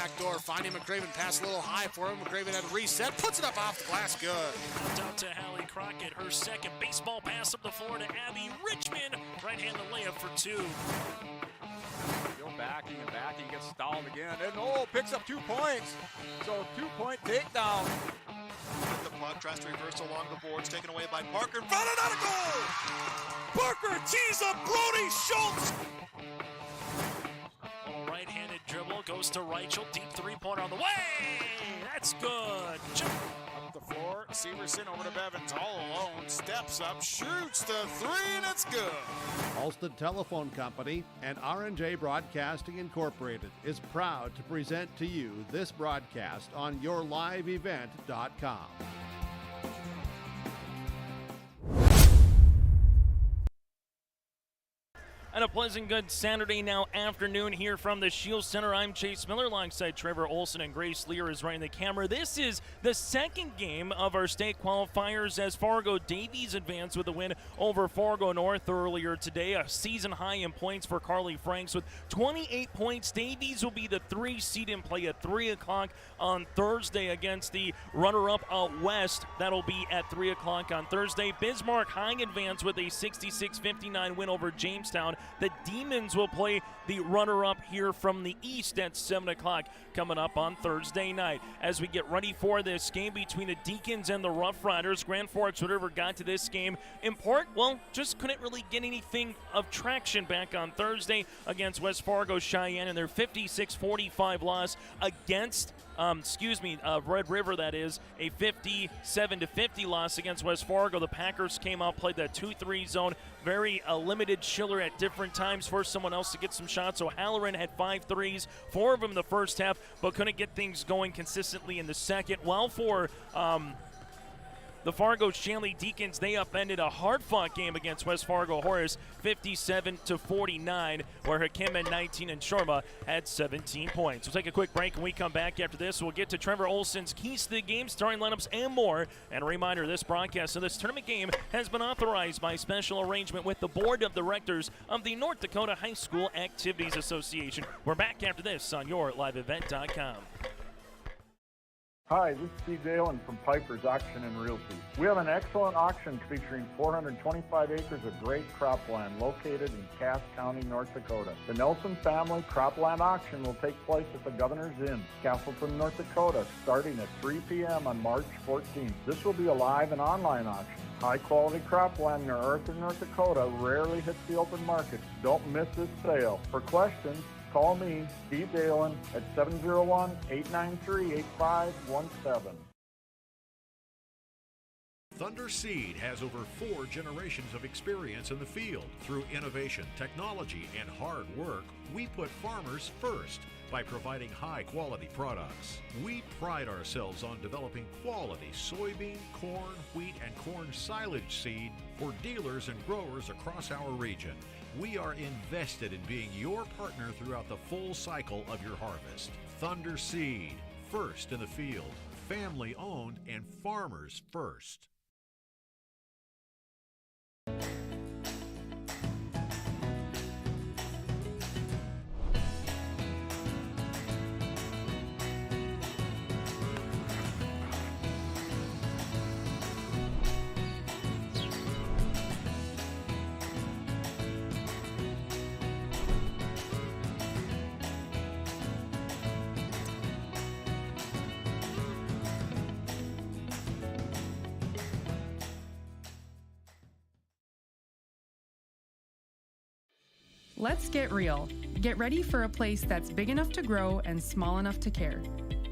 backdoor, finding McCraven, pass a little high for him. McCraven had a reset, puts it up off the glass, good. Out to Hallie Crockett, her second baseball pass up the floor to Abby Richmond. Right-handed layup for two. Go backing and backing, gets stalled again, and picks up 2 points. So 2-point takedown. The puck tries to reverse along the boards, taken away by Parker. Found another goal! Parker tees up Brody Schultz! Little right-handed dribble, goes to Reichel, deep three-pointer on the way! That's good. Up the floor, Severson over to Bevins, all alone, steps up, shoots the three, and it's good. Alston Telephone Company and R&J Broadcasting Incorporated is proud to present to you this broadcast on yourliveevent.com. And a pleasant good Saturday now afternoon here from the Shield Center. I'm Chase Miller alongside Trevor Olson, and Grace Lear is running the camera. This is the second game of our state qualifiers as Fargo Davies advanced with a win over Fargo North earlier today. A season high in points for Carly Franks with 28 points. Davies will be the 3 seed in play at 3 o'clock on Thursday against the runner-up out west. That'll be at 3 o'clock on Thursday. Bismarck High advanced with a 66-59 win over Jamestown. The Demons will play the runner-up here from the east at 7 o'clock coming up on Thursday night. As we get ready for this game between the Deacons and the Rough Riders, Grand Forks, whatever got to this game, in part, well, just couldn't really get anything of traction back on Thursday against West Fargo Cheyenne in their 56-45 loss against Red River, that is, a 57-50 loss against West Fargo. The Packers came out, played that 2-3 zone, very limited Schiller at different times, forced someone else to get some shots. So Halloran had 5 threes, 4 of them in the first half, but couldn't get things going consistently in the second. While for the Fargo Shanley Deacons, they upended a hard-fought game against West Fargo Horace, 57-49, where Hakim 19 and Sharma had 17 points. We'll take a quick break. When we come back after this, we'll get to Trevor Olson's keys to the game, starting lineups, and more. And a reminder, this broadcast of this tournament game has been authorized by special arrangement with the Board of Directors of the North Dakota High School Activities Association. We're back after this on yourliveevent.com. Hi, this is Steve Dalen from Piper's Auction and Realty. We have an excellent auction featuring 425 acres of great cropland located in Cass County, North Dakota. The Nelson Family Cropland Auction will take place at the Governor's Inn, Castleton, North Dakota, starting at 3 p.m. on March 14th. This will be a live and online auction. High-quality cropland near Arthur, North Dakota rarely hits the open market. Don't miss this sale. For questions, call me, Steve Dalen, at 701-893-8517. Thunder Seed has over 4 generations of experience in the field. Through innovation, technology, and hard work, we put farmers first by providing high-quality products. We pride ourselves on developing quality soybean, corn, wheat, and corn silage seed for dealers and growers across our region. We are invested in being your partner throughout the full cycle of your harvest. Thunder Seed, first in the field, family owned and farmers first. Let's get real. Get ready for a place that's big enough to grow and small enough to care.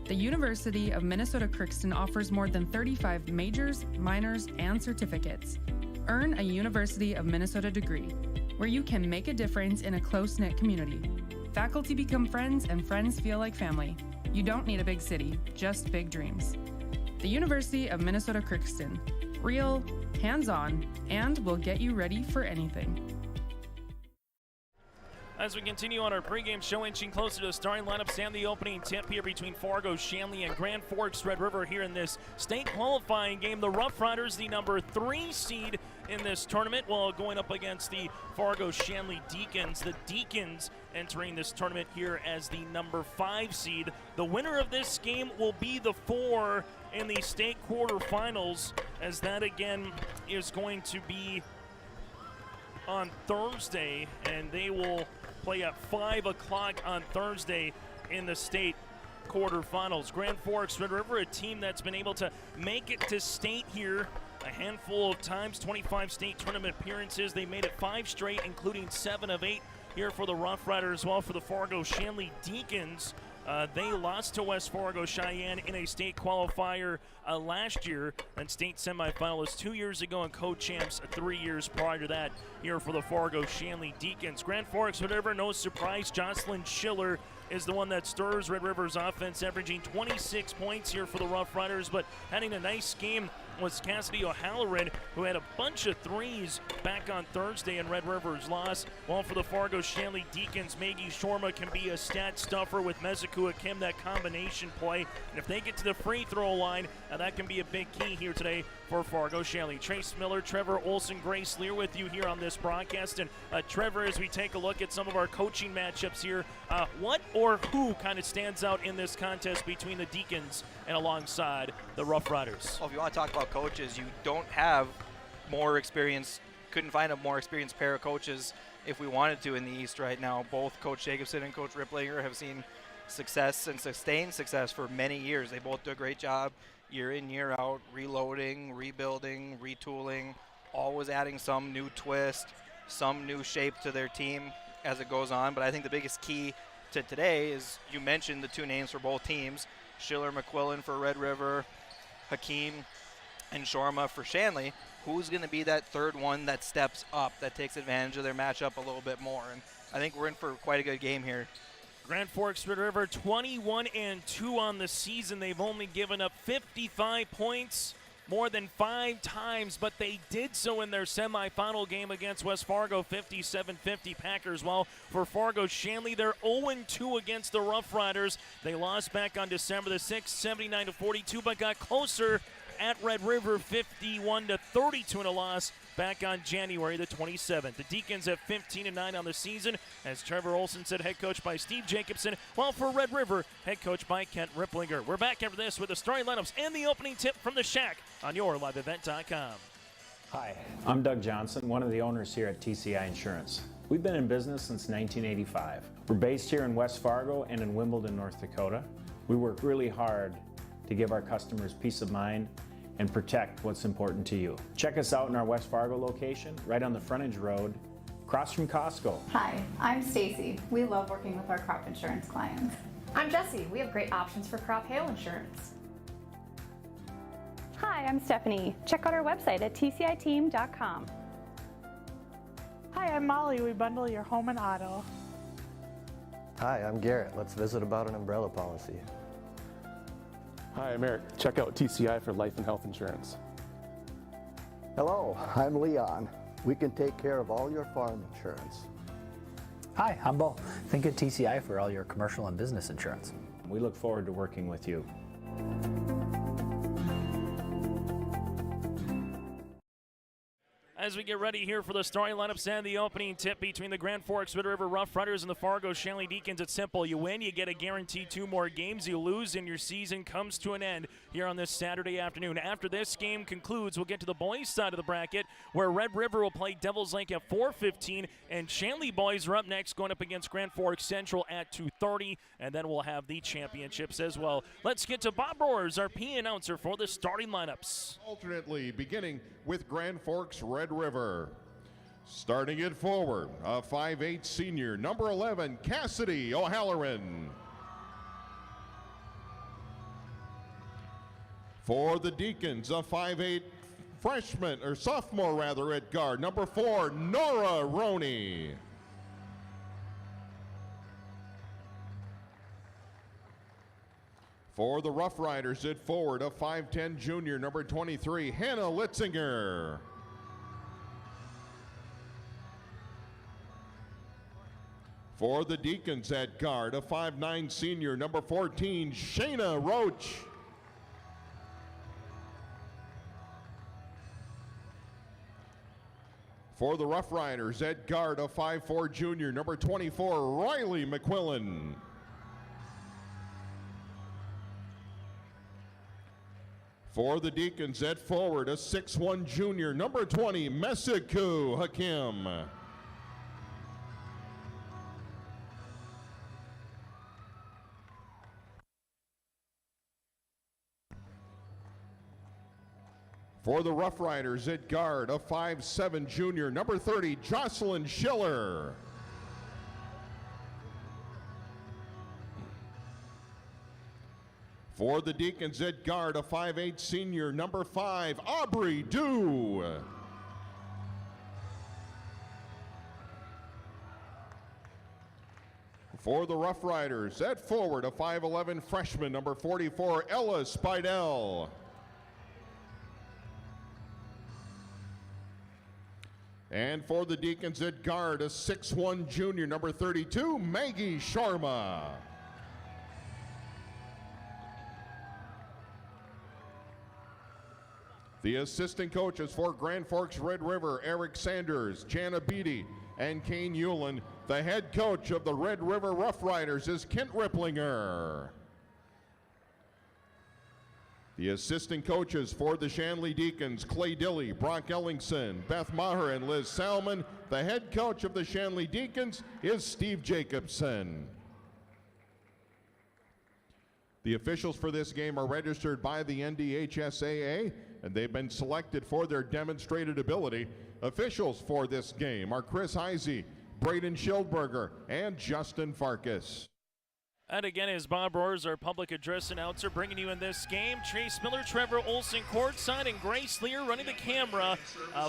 The University of Minnesota Crookston offers more than 35 majors, minors, and certificates. Earn a University of Minnesota degree, where you can make a difference in a close-knit community. Faculty become friends, and friends feel like family. You don't need a big city, just big dreams. The University of Minnesota Crookston. Real, hands-on, and will get you ready for anything. As we continue on our pregame show, inching closer to the starting lineups and the opening tip here between Fargo, Shanley, and Grand Forks Red River here in this state qualifying game. The Rough Riders, the number 3 seed in this tournament, while going up against the Fargo Shanley Deacons. The Deacons entering this tournament here as the number 5 seed. The winner of this game will be the 4 in the state quarterfinals, as that again is going to be on Thursday, and they will play at 5 o'clock on Thursday in the state quarterfinals. Grand Forks Red River, a team that's been able to make it to state here a handful of times, 25 state tournament appearances. They made it 5 straight, including 7 of 8 here for the Rough Riders. As well for the Fargo Shanley Deacons, they lost to West Fargo Cheyenne in a state qualifier last year, and state semifinalists 2 years ago, and co-champs 3 years prior to that here for the Fargo Shanley Deacons. Grand Forks Red River, no surprise, Jocelyn Schiller is the one that stirs Red River's offense, averaging 26 points here for the Rough Riders, but having a nice game was Cassidy O'Halloran, who had a bunch of threes back on Thursday in Red River's loss. While for the Fargo Shanley Deacons, Maggie Shorma can be a stat stuffer with Mezuku Akim, that combination play. And if they get to the free throw line, that can be a big key here today for Fargo Shanley. Trace Miller, Trevor Olson, Grace Lear with you here on this broadcast. And Trevor, as we take a look at some of our coaching matchups here, what or who kind of stands out in this contest between the Deacons and alongside the Rough Riders? Well, if you want to talk about coaches, you don't have more experience, couldn't find a more experienced pair of coaches if we wanted to in the East right now. Both Coach Jacobson and Coach Riplinger have seen success and sustained success for many years. They both do a great job year in, year out, reloading, rebuilding, retooling, always adding some new twist, some new shape to their team as it goes on. But I think the biggest key to today is, you mentioned the 2 names for both teams, Schiller McQuillan for Red River, Hakeem and Shorma for Shanley. Who's going to be that third one that steps up, that takes advantage of their matchup a little bit more? And I think we're in for quite a good game here. Grand Forks Red River 21-2 on the season. They've only given up 55 points more than 5 times, but they did so in their semifinal game against West Fargo, 57-50 Packers. While for Fargo Shanley, they're 0-2 against the Rough Riders. They lost back on December the 6th, 79-42, but got closer at Red River, 51-32 in a loss back on January the 27th. The Deacons have 15-9 on the season, as Trevor Olson said, head coach by Steve Jacobson, while for Red River, head coach by Kent Riplinger. We're back after this with the starting lineups and the opening tip from the Shack on yourliveevent.com. Hi, I'm Doug Johnson, one of the owners here at TCI Insurance. We've been in business since 1985. We're based here in West Fargo and in Wimbledon, North Dakota. We work really hard to give our customers peace of mind and protect what's important to you. Check us out in our West Fargo location, right on the frontage road, across from Costco. Hi, I'm Stacy. We love working with our crop insurance clients. I'm Jessie. We have great options for crop hail insurance. Hi, I'm Stephanie. Check out our website at tciteam.com. Hi, I'm Molly. We bundle your home and auto. Hi, I'm Garrett. Let's visit about an umbrella policy. Hi, I'm Eric. Check out TCI for life and health insurance. Hello, I'm Leon. We can take care of all your farm insurance. Hi, I'm Bo. Think of TCI for all your commercial and business insurance. We look forward to working with you. As we get ready here for the starting lineups and the opening tip between the Grand Forks Red River Rough Riders and the Fargo Shanley Deacons, it's simple. You win, you get a guaranteed 2 more games. You lose, and your season comes to an end here on this Saturday afternoon. After this game concludes, we'll get to the boys' side of the bracket, where Red River will play Devils Lake at 4:15, and Shanley boys are up next, going up against Grand Forks Central at 2:30, and then we'll have the championships as well. Let's get to Bob Roars, our P announcer, for the starting lineups. Alternately, beginning with Grand Forks Red River. Starting it forward, a 5'8" senior, number 11, Cassidy O'Halloran. For the Deacons, a 5'8" freshman, or sophomore rather, at guard, number 4, Nora Roney. For the Rough Riders at forward, a 5'10" junior, number 23, Hannah Litzinger. For the Deacons at guard, a 5'9" senior, number 14, Shayna Roach. For the Rough Riders at guard, a 5'4" junior, number 24, Riley McQuillan. For the Deacons at forward, a 6'1" junior, number 20, Mesiku Hakim. For the Rough Riders at guard, a 5'7" junior, number 30, Jocelyn Schiller. For the Deacons at guard, a 5'8" senior, number 5, Aubrey Dew. For the Rough Riders at forward, a 5'11" freshman, number 44, Ella Spidell. And for the Deacons at guard, a 6'1" junior, number 32, Maggie Sharma. The assistant coaches for Grand Forks Red River, Eric Sanders, Jana Beatty, and Kane Hewlin. The head coach of the Red River Rough Riders is Kent Ripplinger. The assistant coaches for the Shanley Deacons, Clay Dilly, Brock Ellingson, Beth Maher, and Liz Salmon. The head coach of the Shanley Deacons is Steve Jacobson. The officials for this game are registered by the NDHSAA, and they've been selected for their demonstrated ability. Officials for this game are Chris Heisey, Braden Schildberger, and Justin Farkas. And again, is Bob Rohrs, our public address announcer, bringing you in this game. Chase Miller, Trevor Olson courtside, and Grace Lear running the camera.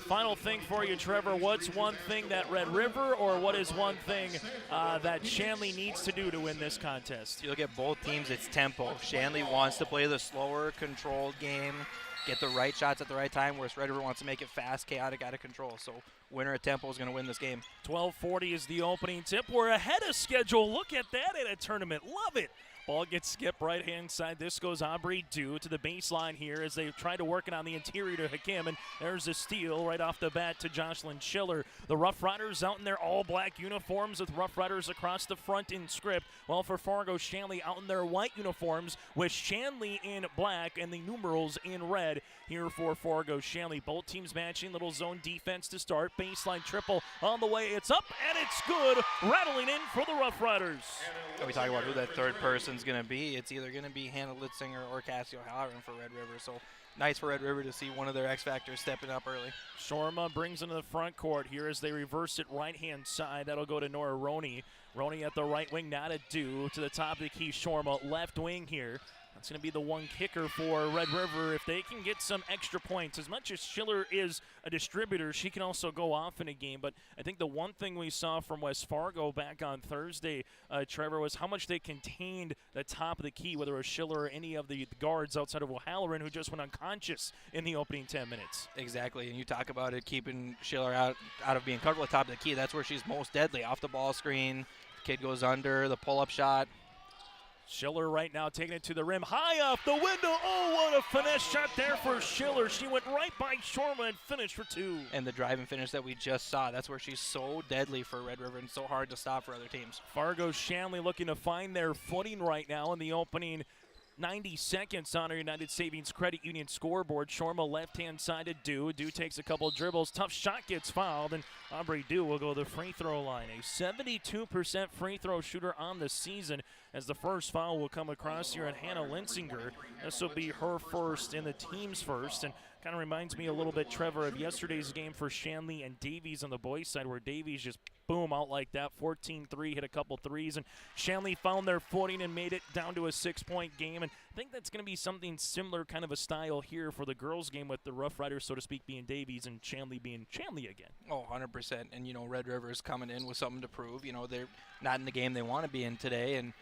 Final thing for you, Trevor. What's one thing that Red River, or what is one thing that Shanley needs to do to win this contest? You look at both teams, it's tempo. Shanley wants to play the slower, controlled game, get the right shots at the right time, whereas Red River wants to make it fast, chaotic, out of control. So winner at tempo is going to win this game. 12:40 is the opening tip. We're ahead of schedule. Look at that in a tournament. Love it. Ball gets skipped right-hand side. This goes Aubrey Dew to the baseline here as they try to work it on the interior to Hakim, and there's a steal right off the bat to Jocelyn Schiller. The Rough Riders out in their all-black uniforms with Rough Riders across the front in script, while for Fargo, Shanley out in their white uniforms with Shanley in black and the numerals in red here for Fargo Shanley. Both teams matching, little zone defense to start. Baseline triple on the way. It's up, and it's good. Rattling in for the Rough Riders. We talk about who that third person's going to be. It's either going to be Hannah Litzinger or Cassie O'Halloran for Red River. So nice for Red River to see one of their X Factors stepping up early. Shorma brings into the front court here as they reverse it right-hand side. That'll go to Nora Roney. Roney at the right wing, not a Dew. To the top of the key, Shorma left wing here. That's going to be the one kicker for Red River if they can get some extra points. As much as Schiller is a distributor, she can also go off in a game. But I think the one thing we saw from West Fargo back on Thursday, Trevor, was how much they contained the top of the key, whether it was Schiller or any of the guards outside of O'Halloran, who just went unconscious in the opening 10 minutes. Exactly, and you talk about it, keeping Schiller out of being covered at the top of the key. That's where she's most deadly, off the ball screen. The kid goes under, the pull-up shot. Schiller right now taking it to the rim, high off the window. Oh, what a finesse shot there for Schiller. She went right by Shorma and finished for two. And the drive and finish that we just saw, that's where she's so deadly for Red River and so hard to stop for other teams. Fargo Shanley looking to find their footing right now in the opening 90 seconds on our United Savings Credit Union scoreboard. Shorma left-hand side to Dew. Dew takes a couple dribbles. Tough shot gets fouled, and Aubrey Dew will go to the free throw line. A 72% free throw shooter on the season, as the first foul will come across here on Hannah Linsinger. This will be her first and the team's first, and kind of reminds me a little bit, Trevor, of yesterday's game for Shanley and Davies on the boys' side, where Davies just boom out like that, 14-3, hit a couple threes, and Shanley found their footing and made it down to a 6-point game. And I think that's going to be something similar, kind of a style here for the girls' game, with the Rough Riders, so to speak, being Davies and Shanley being Shanley again. Oh, 100%. And, you know, Red River's coming in with something to prove. You know, they're not in the game they want to be in today, and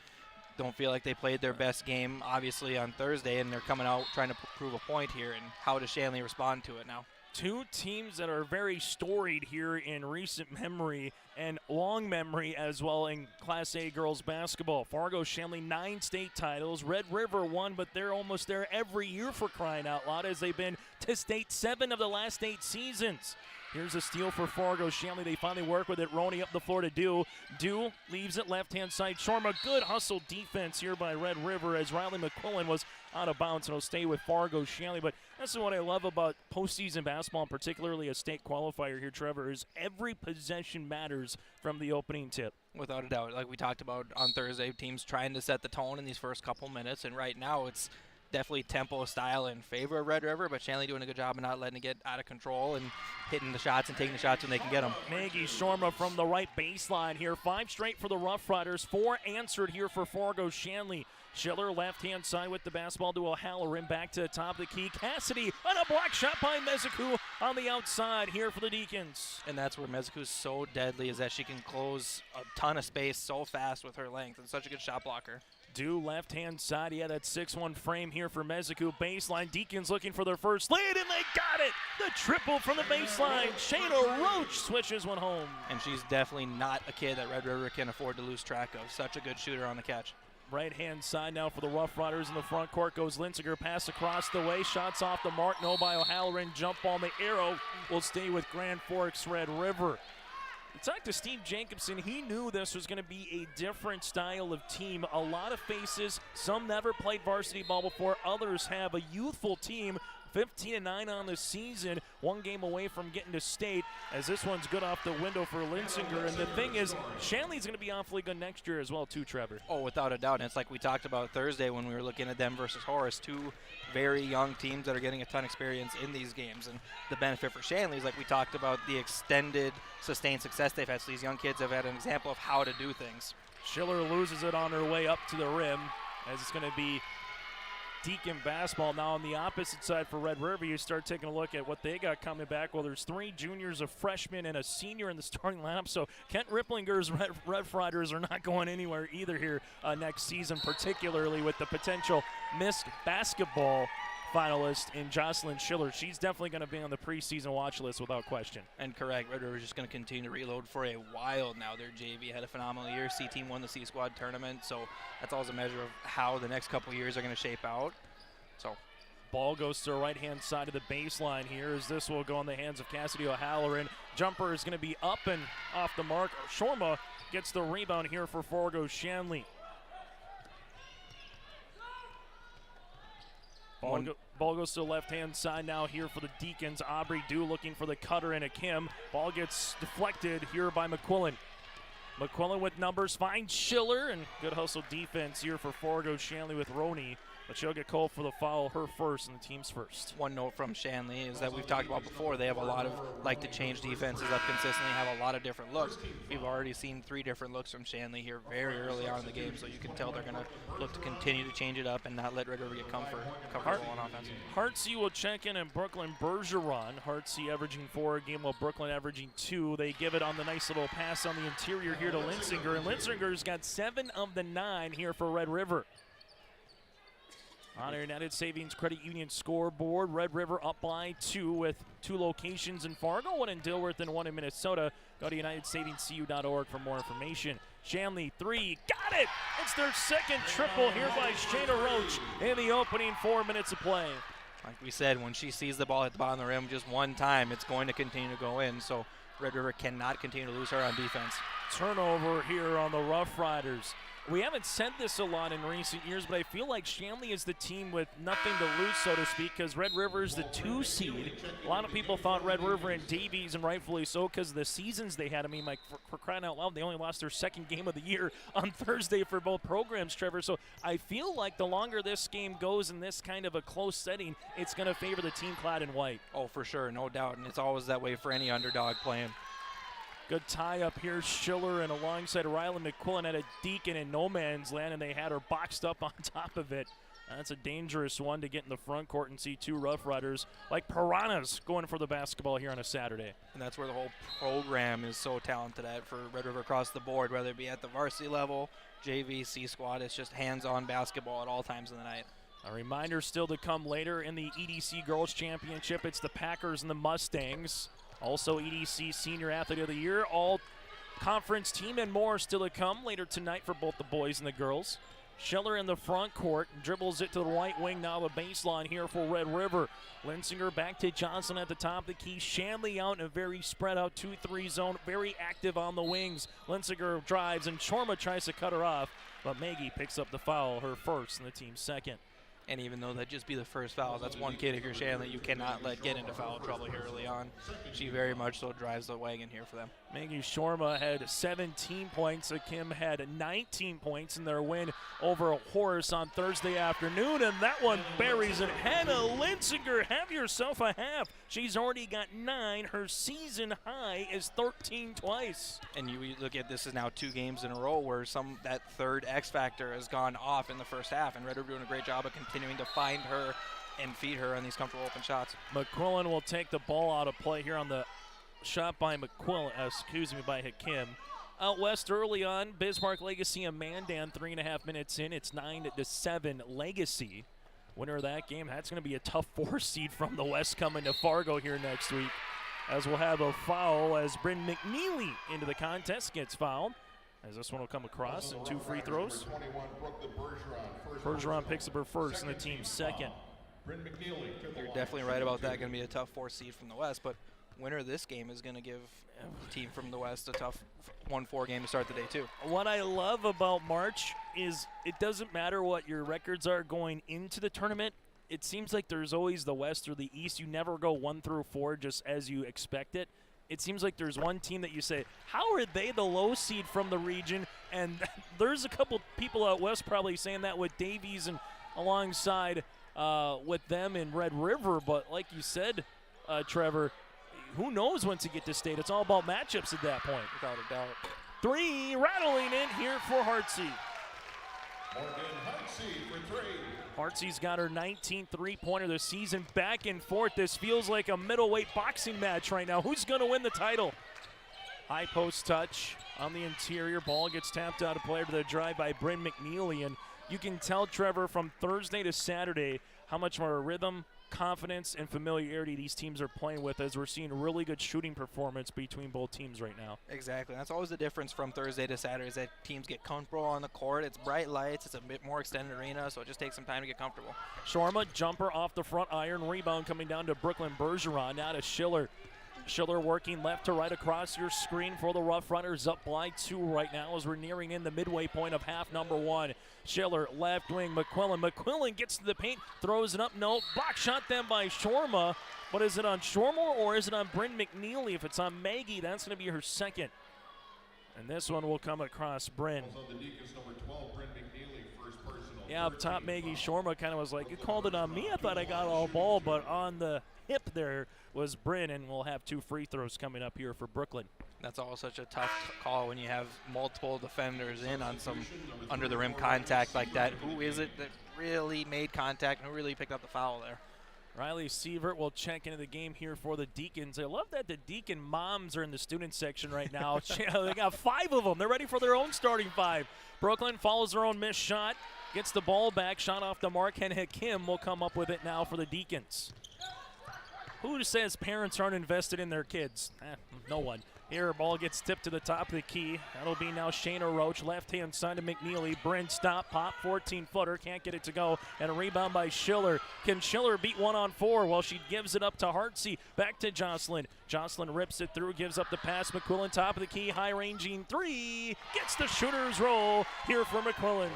don't feel like they played their best game, obviously, on Thursday, and they're coming out trying to prove a point here. And how does Shanley respond to it now? Two teams that are very storied here in recent memory and long memory as well in Class A girls basketball. Fargo-Shanley 9 state titles. Red River 1, but they're almost there every year for crying out loud as they've been to state 7 of the last 8 seasons. Here's a steal for Fargo-Shanley. They finally work with it. Roney up the floor to Dew. Dew leaves it left-hand side. Shorma, good hustle defense here by Red River as Riley McQuillan was out of bounds, and will stay with Fargo-Shanley. But that's what I love about postseason basketball, and particularly a state qualifier here, Trevor, is every possession matters from the opening tip. Without a doubt. Like we talked about on Thursday, teams trying to set the tone in these first couple minutes, and right now it's definitely tempo style in favor of Red River, but Shanley doing a good job of not letting it get out of control and hitting the shots and taking the shots when they can get them. Maggie Shorma from the right baseline here. 5 straight for the Rough Riders. 4 answered here for Fargo-Shanley. Schiller left-hand side with the basketball to O'Halloran. Back to the top of the key. Cassidy on a block shot by Meziku on the outside here for the Deacons. And that's where Mezuku's so deadly, is that she can close a ton of space so fast with her length, and such a good shot blocker. Dew left-hand side. Yeah, that 6-1 frame here for Meziku. Baseline. Deacons looking for their first lead, and they got it! The triple from the baseline. Shayna Roach switches one home. And she's definitely not a kid that Red River can afford to lose track of. Such a good shooter on the catch. Right-hand side now for the Rough Riders in the front court goes Linsinger. Pass across the way. Shots off the mark. No by O'Halloran. Jump ball. The arrow will stay with Grand Forks Red River. Talk to Steve Jacobson. He knew this was going to be a different style of team. A lot of faces. Some never played varsity ball before. Others have. A youthful team. 15-9 on the season, 1 game away from getting to state, as this one's good off the window for Linsinger. And the thing is, Shanley's going to be awfully good next year as well, too, Trevor. Oh, without a doubt. And it's like we talked about Thursday when we were looking at them versus Horace, 2 very young teams that are getting a ton of experience in these games. And the benefit for Shanley is, like we talked about, the extended, sustained success they've had. So these young kids have had an example of how to do things. Schiller loses it on her way up to the rim, as it's going to be Deacon basketball. Now on the opposite side for Red River, you start taking a look at what they got coming back. Well, there's 3 juniors, a freshman, and a senior in the starting lineup. So Kent Ripplinger's Red Riders are not going anywhere either here next season, particularly with the potential Miss Basketball finalist in Jocelyn Schiller. She's definitely going to be on the preseason watch list without question. And correct, Red River's just going to continue to reload for a while now. Their JV had a phenomenal year. C-Team won the C-Squad tournament, so that's always a measure of how the next couple years are going to shape out. So, ball goes to the right-hand side of the baseline here, as this will go in the hands of Cassidy O'Halloran. Jumper is going to be up and off the mark. Shorma gets the rebound here for Fargo-Shanley. Ball goes to the left-hand side now here for the Deacons. Aubrey Dew looking for the cutter and a Kim. Ball gets deflected here by McQuillan. McQuillan with numbers, finds Schiller, and good hustle defense here for Fargo-Shanley with Roney. But she'll get called for the foul, her first, and the team's first. One note from Shanley is that we've talked about before, they have a lot of like to change defenses up consistently, have a lot of different looks. We've already seen 3 different looks from Shanley here very early on in the game, so you can tell they're going to look to continue to change it up and not let Red River get comfortable on offense. Heartsea will check in, and Brooklyn Bergeron. Heartsea averaging 4 a game, while Brooklyn averaging 2. They give it on the nice little pass on the interior here to Linsinger, and Linsinger's got 7 of the 9 here for Red River. On our United Savings Credit Union scoreboard, Red River up by 2 with 2 locations in Fargo, 1 in Dilworth and 1 in Minnesota. Go to UnitedSavingsCU.org for more information. Shanley 3, got it! It's their second triple here by Shayna Roach in the opening 4 minutes of play. Like we said, when she sees the ball at the bottom of the rim just one time, it's going to continue to go in. So Red River cannot continue to lose her on defense. Turnover here on the Rough Riders. We haven't said this a lot in recent years, but I feel like Shanley is the team with nothing to lose, so to speak, because Red River is the 2 seed. A lot of people thought Red River and Davies, and rightfully so, because of the seasons they had. I mean, like, for crying out loud, they only lost their 2nd game of the year on Thursday for both programs, Trevor. So I feel like the longer this game goes in this kind of a close setting, it's going to favor the team clad in white. Oh, for sure, no doubt, and it's always that way for any underdog playing. Good tie up here, Schiller, and alongside Riley McQuillan had a Deacon in no man's land, and they had her boxed up on top of it. That's a dangerous one to get in the front court and see 2 Rough Riders like piranhas going for the basketball here on a Saturday. And that's where the whole program is so talented at for Red River across the board, whether it be at the varsity level, JV, C-Squad. It's just hands-on basketball at all times of the night. A reminder still to come later in the EDC Girls Championship. It's the Packers and the Mustangs. Also EDC Senior Athlete of the Year, all conference team and more still to come later tonight for both the boys and the girls. Schiller in the front court, dribbles it to the right wing, now the baseline here for Red River. Linsinger back to Johnson at the top of the key. Shanley out in a very spread out 2-3 zone, very active on the wings. Linsinger drives and Chorma tries to cut her off, but Maggie picks up the foul, her first and the team's second. And even though that'd just be the first foul, that's one kid if you're Shanley you cannot let get into foul trouble here early on. She very much so drives the wagon here for them. Maggie Chorma had 17 points. Kim had 19 points in their win over Horace on Thursday afternoon, and that one buries it. Hannah Linsinger, have yourself a half. She's already got 9. Her season high is 13 twice. And you look at this is now 2 games in a row where that third X factor has gone off in the first half, and Red River doing a great job of continuing to find her and feed her on these comfortable open shots. McQuillan will take the ball out of play here on the shot by McQuillan, by Hakim. Out west early on, Bismarck Legacy and Mandan 3.5 minutes in. It's 9-7 Legacy. Winner of that game, that's going to be a tough 4 seed from the west coming to Fargo here next week. As we'll have a foul as Bryn McNeely into the contest gets fouled. As this one will come across and 2 free throws. Bergeron picks up her first and the team's second. You're definitely right about that. Going to be a tough 4 seed from the west, but winner of this game is going to give the team from the west a tough 1-4 game to start the day too. What I love about March is it doesn't matter what your records are going into the tournament. It seems like there's always the west or the east. You never go 1 through 4 just as you expect it. It seems like there's one team that you say, how are they the low seed from the region? And there's a couple people out west probably saying that with Davies and alongside with them in Red River. But like you said, Trevor, who knows once you get to state? It's all about matchups at that point. Without a doubt. 3 rattling in here for Hartsey. Hartsey's got her 19th three-pointer this season. Back and forth. This feels like a middleweight boxing match right now. Who's going to win the title? High post touch on the interior. Ball gets tapped out of play to the drive by Bryn McNeely. And you can tell, Trevor, from Thursday to Saturday how much more rhythm, confidence, and familiarity these teams are playing with as we're seeing really good shooting performance between both teams right now. Exactly. That's always the difference from Thursday to Saturday is that teams get comfortable on the court. It's bright lights. It's a bit more extended arena, so it just takes some time to get comfortable. Shorma, jumper off the front iron. Rebound coming down to Brooklyn Bergeron. Now to Schiller. Schiller working left to right across your screen for the Rough Runners, up by 2 right now as we're nearing in the midway point of half number 1. Schiller, left wing, McQuillan. McQuillan gets to the paint, throws it up. No, block shot then by Shorma. But is it on Shorma or is it on Bryn McNeely? If it's on Maggie, that's going to be her second. And this one will come across Bryn. Yeah, up top, Maggie Shorma kind of was like, you called it on me. I thought I got all ball, but on the hip there was Bryn, and we'll have 2 free throws coming up here for Brooklyn. That's all such a tough call when you have multiple defenders in on some under the rim contact like that. Who is it that really made contact and who really picked up the foul there? Riley Sievert will check into the game here for the Deacons. I love that the Deacon moms are in the student section right now. They got 5 of them. They're ready for their own starting 5. Brooklyn follows their own missed shot, gets the ball back, shot off the mark, and Hakim will come up with it now for the Deacons. Who says parents aren't invested in their kids? No one. Here, ball gets tipped to the top of the key. That'll be now Shayna Roach, left-hand side to McNeely. Bryn, stop, pop, 14-footer, can't get it to go. And a rebound by Schiller. Can Schiller beat 1-on-4? Well, she gives it up to Hartsey. Back to Jocelyn. Jocelyn rips it through, gives up the pass. McQuillan, top of the key, high-ranging 3. Gets the shooter's roll here for McQuillan.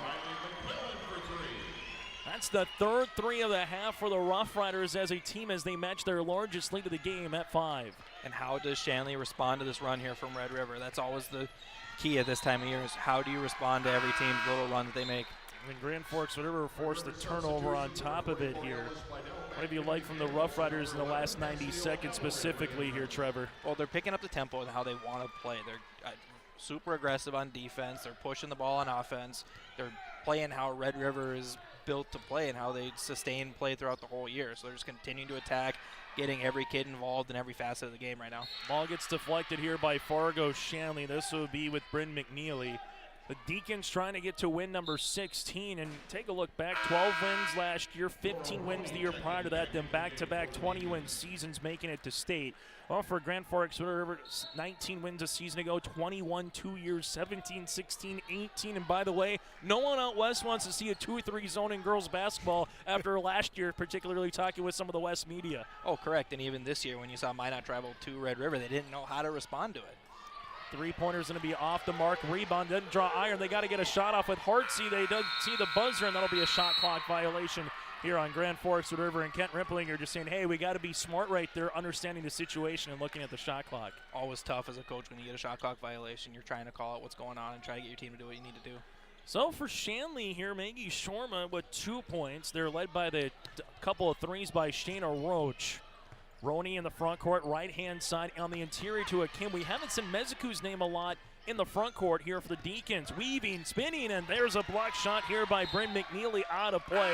That's the third 3 of the half for the Rough Riders as a team as they match their largest lead of the game at 5. And how does Shanley respond to this run here from Red River? That's always the key at this time of year is how do you respond to every team's little run that they make? And Grand Forks Red River forced the turnover on top of it here. What have you liked from the Rough Riders in the last 90 seconds specifically here, Trevor? Well, they're picking up the tempo and how they want to play. They're super aggressive on defense. They're pushing the ball on offense. They're playing how Red River is built to play and how they sustain play throughout the whole year. So they're just continuing to attack, getting every kid involved in every facet of the game right now. Ball gets deflected here by Fargo Shanley. This will be with Bryn McNeely. The Deacons trying to get to win number 16, and take a look back, 12 wins last year, 15 wins the year prior to that, then back-to-back 20-win seasons making it to state. Well, for Grand Forks River, 19 wins a season ago, 21 2 years, 17, 16, 18. And by the way, no one out west wants to see a 2-3 zone in girls basketball after last year, particularly talking with some of the West media. Oh, correct. And even this year when you saw Minot travel to Red River, they didn't know how to respond to it. Three-pointer's going to be off the mark. Rebound doesn't draw iron. They got to get a shot off with Hartsey. They don't see the buzzer, and that'll be a shot clock violation here on Grand Forks River. And Kent Ripplinger just saying, hey, we got to be smart right there, understanding the situation and looking at the shot clock. Always tough as a coach when you get a shot clock violation. You're trying to call out what's going on and try to get your team to do what you need to do. So for Shanley here, Maggie Shorma with 2 points. They're led by the couple of threes by Shayna Roach. Roney in the front court, right-hand side on the interior to Akim. We haven't seen Mezuku's name a lot in the front court here for the Deacons. Weaving, spinning, and there's a block shot here by Bryn McNeely out of play.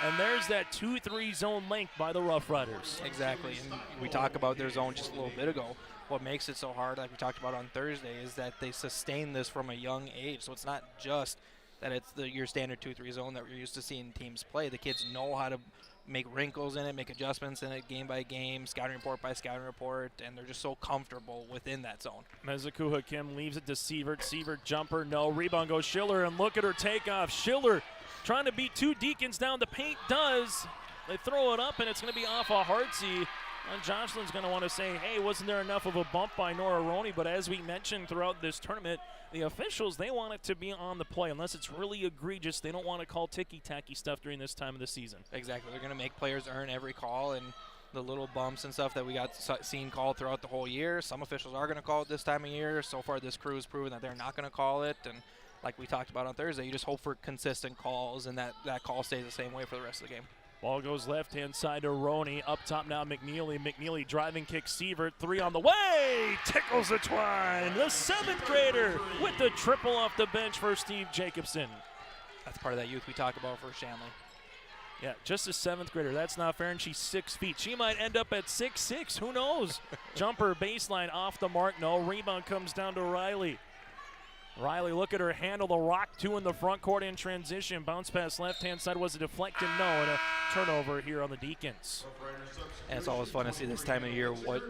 And there's that 2-3 zone length by the Rough Riders. Exactly, and we talked about their zone just a little bit ago. What makes it so hard, like we talked about on Thursday, is that they sustain this from a young age. So it's not just that it's your standard 2-3 zone that we're used to seeing teams play. The kids know how to make wrinkles in it, make adjustments in it game by game, scouting report by scouting report, and they're just so comfortable within that zone. Mezuku Hakim leaves it to Sievert. Sievert jumper, no. Rebound goes Schiller, and look at her takeoff. Schiller trying to beat 2 Deacons down. The paint does. They throw it up, and it's going to be off of Hartsey. And Jocelyn's going to want to say, hey, wasn't there enough of a bump by Nora Roney? But as we mentioned throughout this tournament, the officials, they want it to be on the play. Unless it's really egregious, they don't want to call ticky-tacky stuff during this time of the season. Exactly. They're going to make players earn every call, and the little bumps and stuff that we got seen called throughout the whole year. Some officials are going to call it this time of year. So far, this crew has proven that they're not going to call it. And like we talked about on Thursday, you just hope for consistent calls, and that call stays the same way for the rest of the game. Ball goes left-hand side to Roney. Up top now, McNeely. McNeely driving kick, Sievert. 3 on the way. Tickles the twine. The 7th grader with the triple off the bench for Steve Jacobson. That's part of that youth we talk about for Shanley. Yeah, just a 7th grader. That's not fair, and she's 6 feet. She might end up at 6'6". Who knows? Jumper baseline off the mark. No. Rebound comes down to Riley. Riley, look at her handle the rock 2 in the front court in transition. Bounce pass left-hand side. Was it deflected? No, and a turnover here on the Deacons. And it's always fun to see this time of year what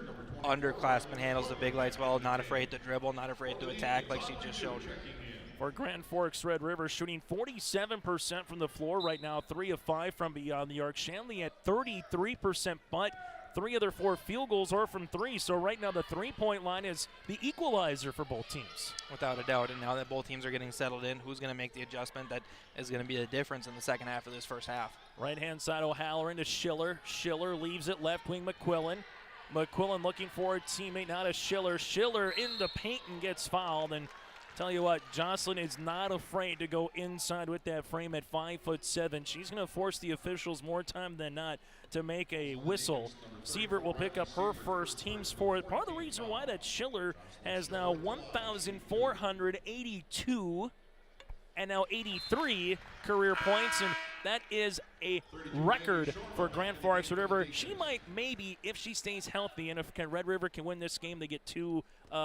underclassmen handles the big lights well, not afraid to dribble, not afraid to attack like she just showed you. For Grand Forks Red River, shooting 47% from the floor right now, 3 of 5 from beyond the arc. Shanley at 33%, but 3 of their 4 field goals are from 3. So right now the 3-point line is the equalizer for both teams. Without a doubt, and now that both teams are getting settled in, who's going to make the adjustment that is going to be the difference in the second half of this first half? Right-hand side, O'Halloran to Schiller. Schiller leaves it left wing, McQuillan. McQuillan looking for a teammate, now to Schiller. Schiller in the paint and gets fouled. And tell you what, Jocelyn is not afraid to go inside with that frame at 5'7". She's going to force the officials more time than not to make a whistle. Sievert will pick up her first, team's 4th. Part of the reason why that Schiller has now 1,482 and now 83 career points, and that is a record for Grand Forks Red River. She might maybe, if she stays healthy, and if Red River can win this game, they get 2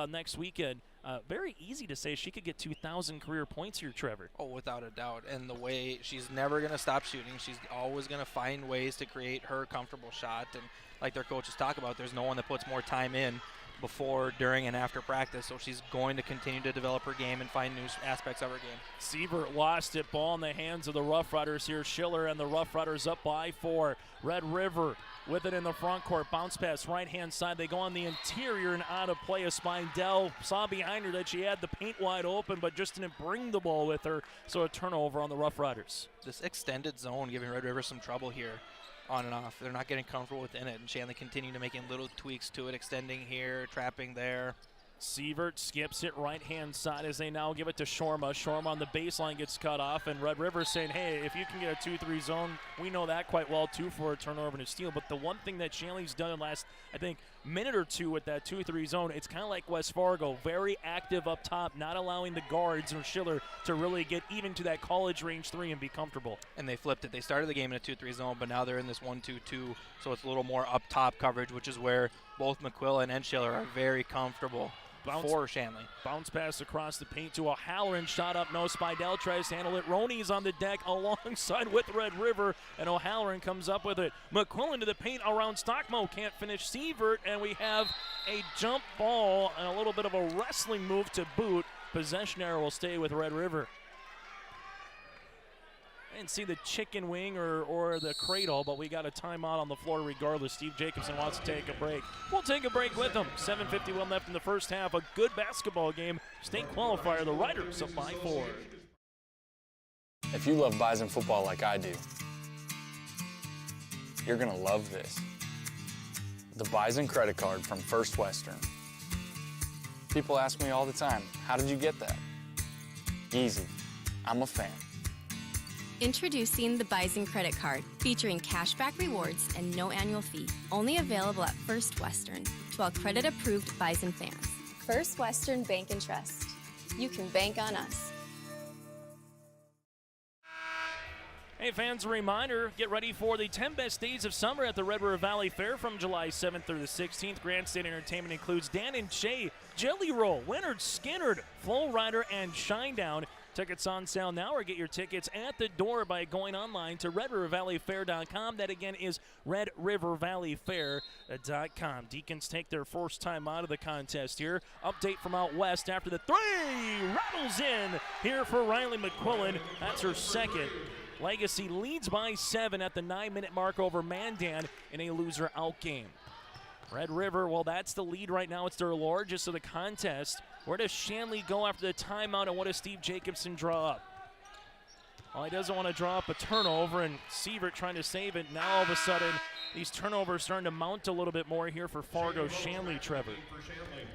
next weekend. Very easy to say she could get 2,000 career points here, Trevor. Oh, without a doubt. And the way she's never going to stop shooting. She's always going to find ways to create her comfortable shot. And like their coaches talk about, there's no one that puts more time in before, during, and after practice. So she's going to continue to develop her game and find new aspects of her game. Sievert lost it. Ball in the hands of the Rough Riders here. Schiller and the Rough Riders up by 4. Red River with it in the front court. Bounce pass right-hand side. They go on the interior and out of play. Spindell saw behind her that she had the paint wide open, but just didn't bring the ball with her. So a turnover on the Rough Riders. This extended zone giving Red River some trouble here on and off. They're not getting comfortable within it, and Shanley continuing to making little tweaks to it, extending here, trapping there. Sievert skips it right-hand side as they now give it to Shorma. Shorma on the baseline gets cut off, and Red River saying, hey, if you can get a 2-3 zone, we know that quite well, too, for a turnover and a steal. But the one thing that Shanley's done in the last, I think, minute or two with that 2-3 zone, it's kind of like West Fargo, very active up top, not allowing the guards or Schiller to really get even to that college range 3 and be comfortable. And they flipped it. They started the game in a 2-3 zone, but now they're in this 1-2-2, so it's a little more up top coverage, which is where both McQuillan and Schiller are very comfortable for Shanley. Bounce pass across the paint to O'Halloran. Shot up, no. Spidell tries to handle it. Roney's on the deck alongside with Red River, and O'Halloran comes up with it. McQuillan to the paint around Stockmo. Can't finish Sievert, and we have a jump ball and a little bit of a wrestling move to boot. Possession error will stay with Red River. I didn't see the chicken wing or the cradle, but we got a timeout on the floor regardless. Steve Jacobson wants to take a break. We'll take a break with him. 7:51 left in the first half. A good basketball game. State qualifier, the Riders up by 4. If you love Bison football like I do, you're going to love this. The Bison credit card from First Western. People ask me all the time, how did you get that? Easy. I'm a fan. Introducing the Bison Credit Card, featuring cashback rewards and no annual fee. Only available at First Western to all credit-approved Bison fans. First Western Bank and Trust. You can bank on us. Hey fans, a reminder, get ready for the 10 best days of summer at the Red River Valley Fair from July 7th through the 16th. Grand State Entertainment includes Dan and Shay, Jelly Roll, Leonard Skinner, Flow Rider, and Shinedown. Tickets on sale now, or get your tickets at the door by going online to redrivervalleyfair.com. That again is redrivervalleyfair.com. Deacons take their first time out of the contest here. Update from out west after the three rattles in here for Riley McQuillan. That's her second. Legacy leads by 7 at the 9-minute mark over Mandan in a loser-out game. Red River, well, that's the lead right now. It's their largest of the contest. Where does Shanley go after the timeout, and what does Steve Jacobson draw up? Well, he doesn't want to draw up a turnover, and Sievert trying to save it. Now, all of a sudden, these turnovers starting to mount a little bit more here for Fargo Shanley, Trevor.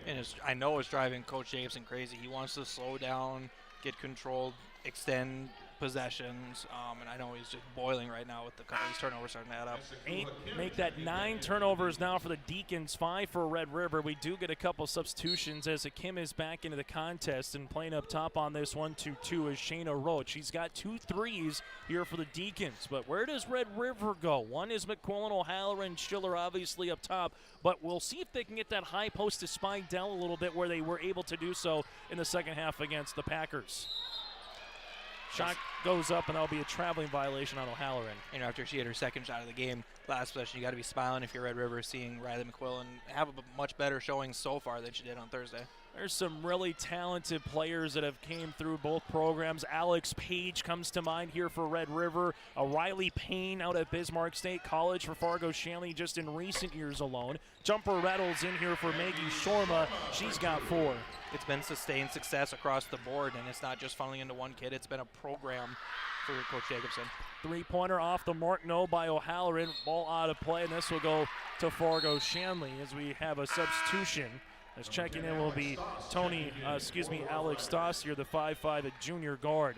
And I know it's driving Coach Jacobson crazy. He wants to slow down, get controlled, extend possessions, and I know he's just boiling right now with these turnovers starting to add up. 8, make that 9 turnovers now for the Deacons, 5 for Red River. We do get a couple substitutions as Kim is back into the contest, and playing up top on this 1-2-2 is Shayna Roach. She's got 2 threes here for the Deacons, but where does Red River go? One is McQuillan, O'Halloran, Schiller obviously up top, but we'll see if they can get that high post to Spidell a little bit where they were able to do so in the second half against the Packers. Shot goes up, and that'll be a traveling violation on O'Halloran. You know, after she had her second shot of the game last possession, you got to be smiling if you're Red River, seeing Riley McQuillan have a much better showing so far than she did on Thursday. There's some really talented players that have came through both programs. Alex Page comes to mind here for Red River. Riley Payne out at Bismarck State College for Fargo Shanley just in recent years alone. Jumper Reynolds in here for Maggie Shorma. She's got 4. It's been sustained success across the board, and it's not just funneling into one kid. It's been a program for Coach Jacobson. 3-pointer off the mark, no, by O'Halloran. Ball out of play, and this will go to Fargo Shanley as we have a substitution. As checking in will be Alex Stoss here, the 5'5", a junior guard.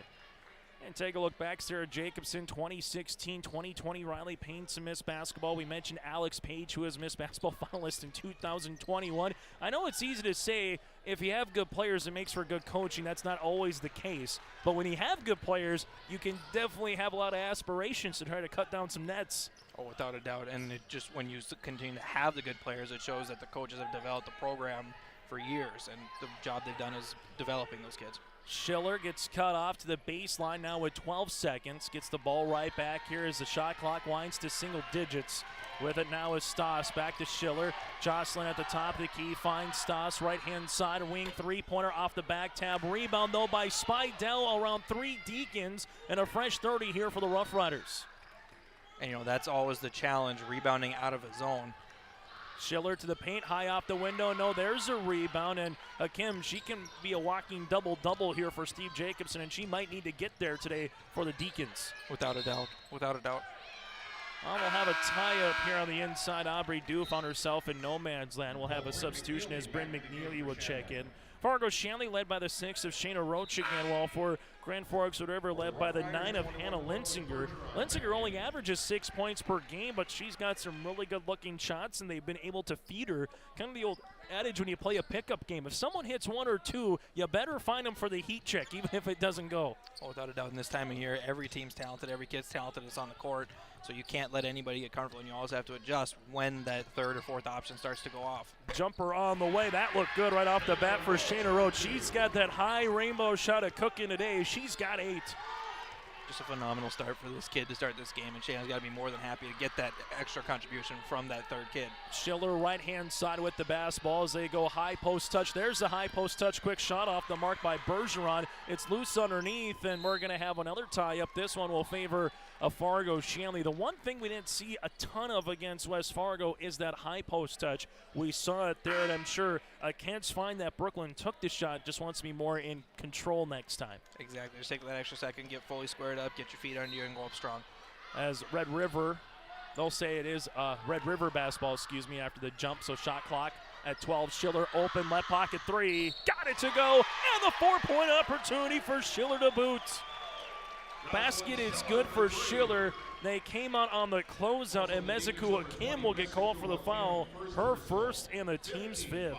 And take a look back, Sarah Jacobson, 2016, 2020, Riley Payne, some missed basketball. We mentioned Alex Page, who has missed basketball finalist in 2021. I know it's easy to say if you have good players, it makes for good coaching. That's not always the case. But when you have good players, you can definitely have a lot of aspirations to try to cut down some nets. Oh, without a doubt. And it just, when you continue to have the good players, it shows that the coaches have developed the program for years, and the job they've done is developing those kids. Schiller gets cut off to the baseline now with 12 seconds. Gets the ball right back here as the shot clock winds to single digits. With it now is Stoss. Back to Schiller. Jocelyn at the top of the key. Finds Stoss. Right-hand side. Wing 3-pointer off the back tab. Rebound, though, by Spidell. Around 3 Deacons. And a fresh 30 here for the Rough Riders. And, you know, that's always the challenge, rebounding out of a zone. Schiller to the paint, high off the window. No, there's a rebound, and Kim, she can be a walking double-double here for Steve Jacobson, and she might need to get there today for the Deacons. Without a doubt, without a doubt. Well, we'll have a tie-up here on the inside. Aubrey Doof found herself in no man's land. We'll have a substitution as Bryn McNeely will check in. Fargo Shanley led by the 6 of Shayna Roach again, while for Grand Forks River led by the 9 of Hannah Linsinger. Linsinger only averages 6 points per game, but she's got some really good-looking shots, and they've been able to feed her. Kind of the old adage when you play a pickup game. If someone hits 1 or 2, you better find them for the heat check, even if it doesn't go. Oh, without a doubt, in this time of year, every team's talented, every kid's talented that's on the court, so you can't let anybody get comfortable, and you always have to adjust when that 3rd or 4th option starts to go off. Jumper on the way. That looked good right off the bat for Shayna Roach. She's got that high rainbow shot of cooking today. She's got 8. Just a phenomenal start for this kid to start this game, and Shayna's got to be more than happy to get that extra contribution from that third kid. Schiller right-hand side with the basketball as they go high post touch. There's the high post touch. Quick shot off the mark by Bergeron. It's loose underneath, and we're going to have another tie-up. This one will favor a Fargo Shanley. The one thing we didn't see a ton of against West Fargo is that high post touch. We saw it there, and I'm sure Kent's fine that Brooklyn took the shot, just wants to be more in control next time. Exactly. Just take that extra second, get fully squared up, get your feet under you, and go up strong. As Red River, they'll say it is Red River basketball, after the jump, so shot clock at 12. Schiller open, left pocket 3. Got it to go, and the 4-point opportunity for Schiller to boot. Basket is good for Schiller. They came out on the closeout, and Mezuku Kim will get called for the foul. Her first and the team's 5th.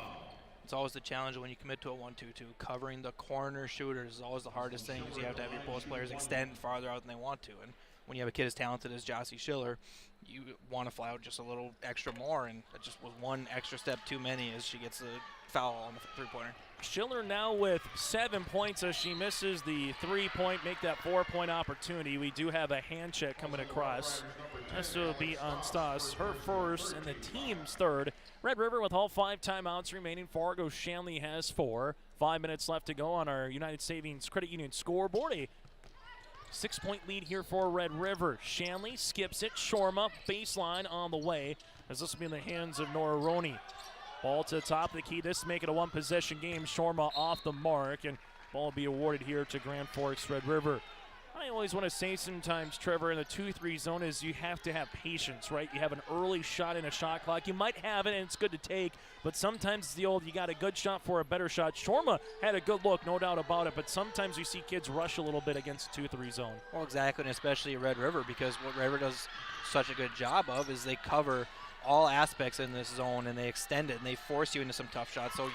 It's always the challenge when you commit to a 1-2-2. Covering the corner shooters is always the hardest thing, because you have to have your post players extend farther out than they want to. And when you have a kid as talented as Jossie Schiller, you want to fly out just a little extra more, and that just was one extra step too many as she gets the foul on the three-pointer. Schiller now with 7 points as she misses the 3-point, make that 4-point opportunity. We do have a hand check coming across. This will be on Stas, her first and the team's 3rd. Red River with all 5 timeouts remaining. Fargo Shanley has 4. 5 minutes left to go on our United Savings Credit Union scoreboard. A 6-point lead here for Red River. Shanley skips it. Shorma baseline on the way, as this will be in the hands of Nora Roney. Ball to the top of the key. This will make it a 1-possession game. Shorma off the mark, and ball will be awarded here to Grand Forks Red River. I always want to say sometimes, Trevor, in the 2-3 zone is you have to have patience, right? You have an early shot in a shot clock. You might have it, and it's good to take, but sometimes it's the old you got a good shot for a better shot. Shorma had a good look, no doubt about it, but sometimes you see kids rush a little bit against the 2-3 zone. Well, exactly, and especially Red River, because what Red River does such a good job of is they cover all aspects in this zone, and they extend it, and they force you into some tough shots, so you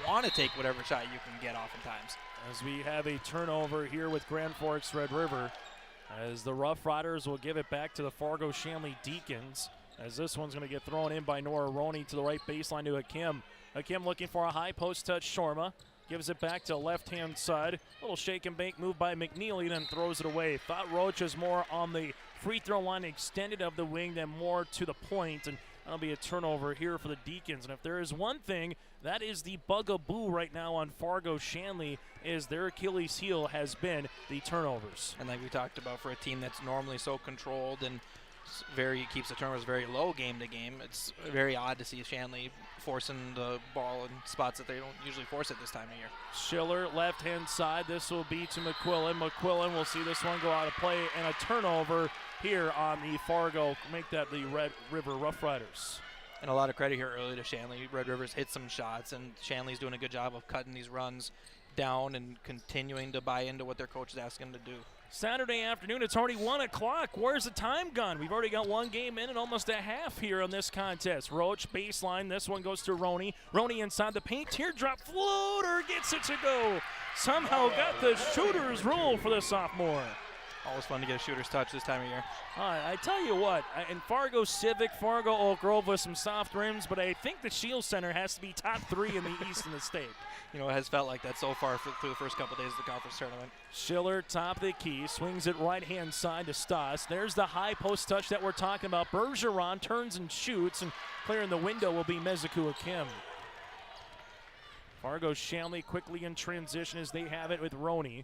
want to take whatever shot you can get oftentimes. As we have a turnover here with Grand Forks Red River, as the Rough Riders will give it back to the Fargo Shanley Deacons, as this one's going to get thrown in by Nora Roney to the right baseline to Hakim. Hakim looking for a high post touch. Shorma gives it back to left-hand side. Little shake and bake move by McNeely, then throws it away. Thought Roach is more on the free throw line extended of the wing than more to the point, and that'll be a turnover here for the Deacons. And if there is one thing, that is the bugaboo right now on Fargo Shanley, is their Achilles heel has been the turnovers. And like we talked about, for a team that's normally so controlled and keeps the turnovers very low game to game, it's very odd to see Shanley forcing the ball in spots that they don't usually force at this time of year. Schiller left-hand side. This will be to McQuillan. McQuillan will see this one go out of play, and a turnover here on the Fargo. Make that the Red River Rough Riders. And a lot of credit here early to Shanley. Red River's hit some shots, and Shanley's doing a good job of cutting these runs down and continuing to buy into what their coach is asking them to do. Saturday afternoon, it's already 1 o'clock. Where's the time gone? We've already got one game in and almost a half here on this contest. Roach baseline. This one goes to Roney. Roney inside the paint. Teardrop floater gets it to go. Somehow got the shooter's roll for the sophomore. Always fun to get a shooter's touch this time of year. I tell you what, in Fargo Civic, Fargo Oak Grove with some soft rims, but I think the Shield Center has to be top 3 in the East in the state. You know, it has felt like that so far through the first couple days of the conference tournament. Schiller, top of the key, swings it right-hand side to Stas. There's the high post touch that we're talking about. Bergeron turns and shoots, and clearing the window will be Mezuku Kim. Fargo Shanley quickly in transition as they have it with Roney.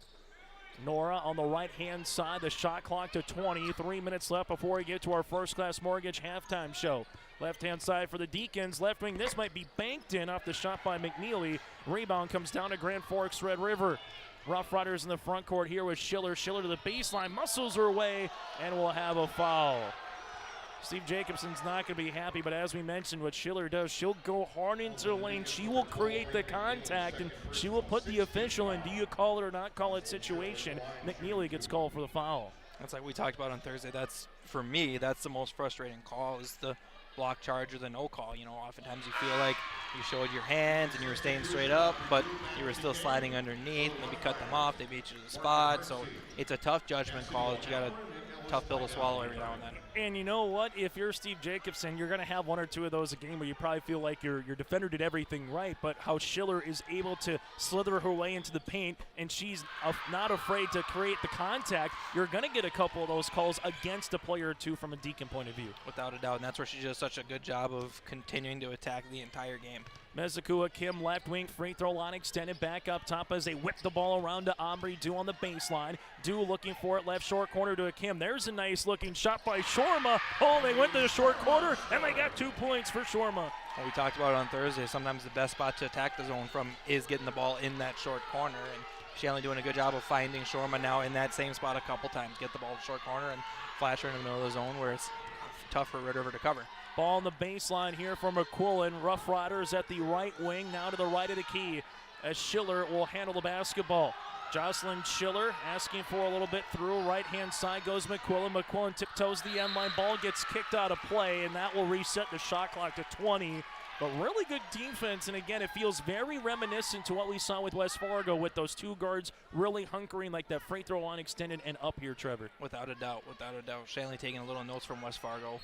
Nora on the right-hand side, the shot clock to 20. 3 minutes left before we get to our First Class Mortgage halftime show. Left-hand side for the Deacons. Left wing, this might be banked in off the shot by McNeely. Rebound comes down to Grand Forks Red River. Rough Riders in the front court here with Schiller. Schiller to the baseline, muscles her way, and we'll have a foul. Steve Jacobson's not going to be happy, but as we mentioned, what Schiller does, she'll go hard into the lane. She will create the contact, and she will put the official in do you call it or not call it situation. McNeely gets called for the foul. That's like we talked about on Thursday. That's, for me, that's the most frustrating call is the block charge or the no call. You know, oftentimes you feel like you showed your hands and you were staying straight up, but you were still sliding underneath. Maybe cut them off. They beat you to the spot. So it's a tough judgment call that you got to tough pill to swallow every now and then. And you know what? If you're Steve Jacobson, you're going to have one or two of those a game where you probably feel like your defender did everything right, but how Schiller is able to slither her way into the paint, and she's not afraid to create the contact, you're going to get a couple of those calls against a player or two from a Deacon point of view. Without a doubt, and that's where she does such a good job of continuing to attack the entire game. Mezekua Kim, left wing, free throw line extended back up top as they whip the ball around to Aubrey Dew on the baseline. Dew looking for it, left short corner to Kim. There's a nice looking shot by Shorma. Oh, they went to the short corner, and they got 2 points for Shorma. Well, we talked about it on Thursday. Sometimes the best spot to attack the zone from is getting the ball in that short corner, and Shanley doing a good job of finding Shorma now in that same spot a couple times. Get the ball to short corner and flash her in the middle of the zone where it's tough for Red River to cover. Ball on the baseline here for McQuillan. Rough Riders at the right wing, now to the right of the key as Schiller will handle the basketball. Jocelyn Schiller asking for a little bit through. Right-hand side goes McQuillan. McQuillan tiptoes the end line. Ball gets kicked out of play, and that will reset the shot clock to 20. But really good defense, and again, it feels very reminiscent to what we saw with West Fargo with those two guards really hunkering like that free throw line extended and up here, Trevor. Without a doubt, without a doubt. Shanley taking a little notes from West Fargo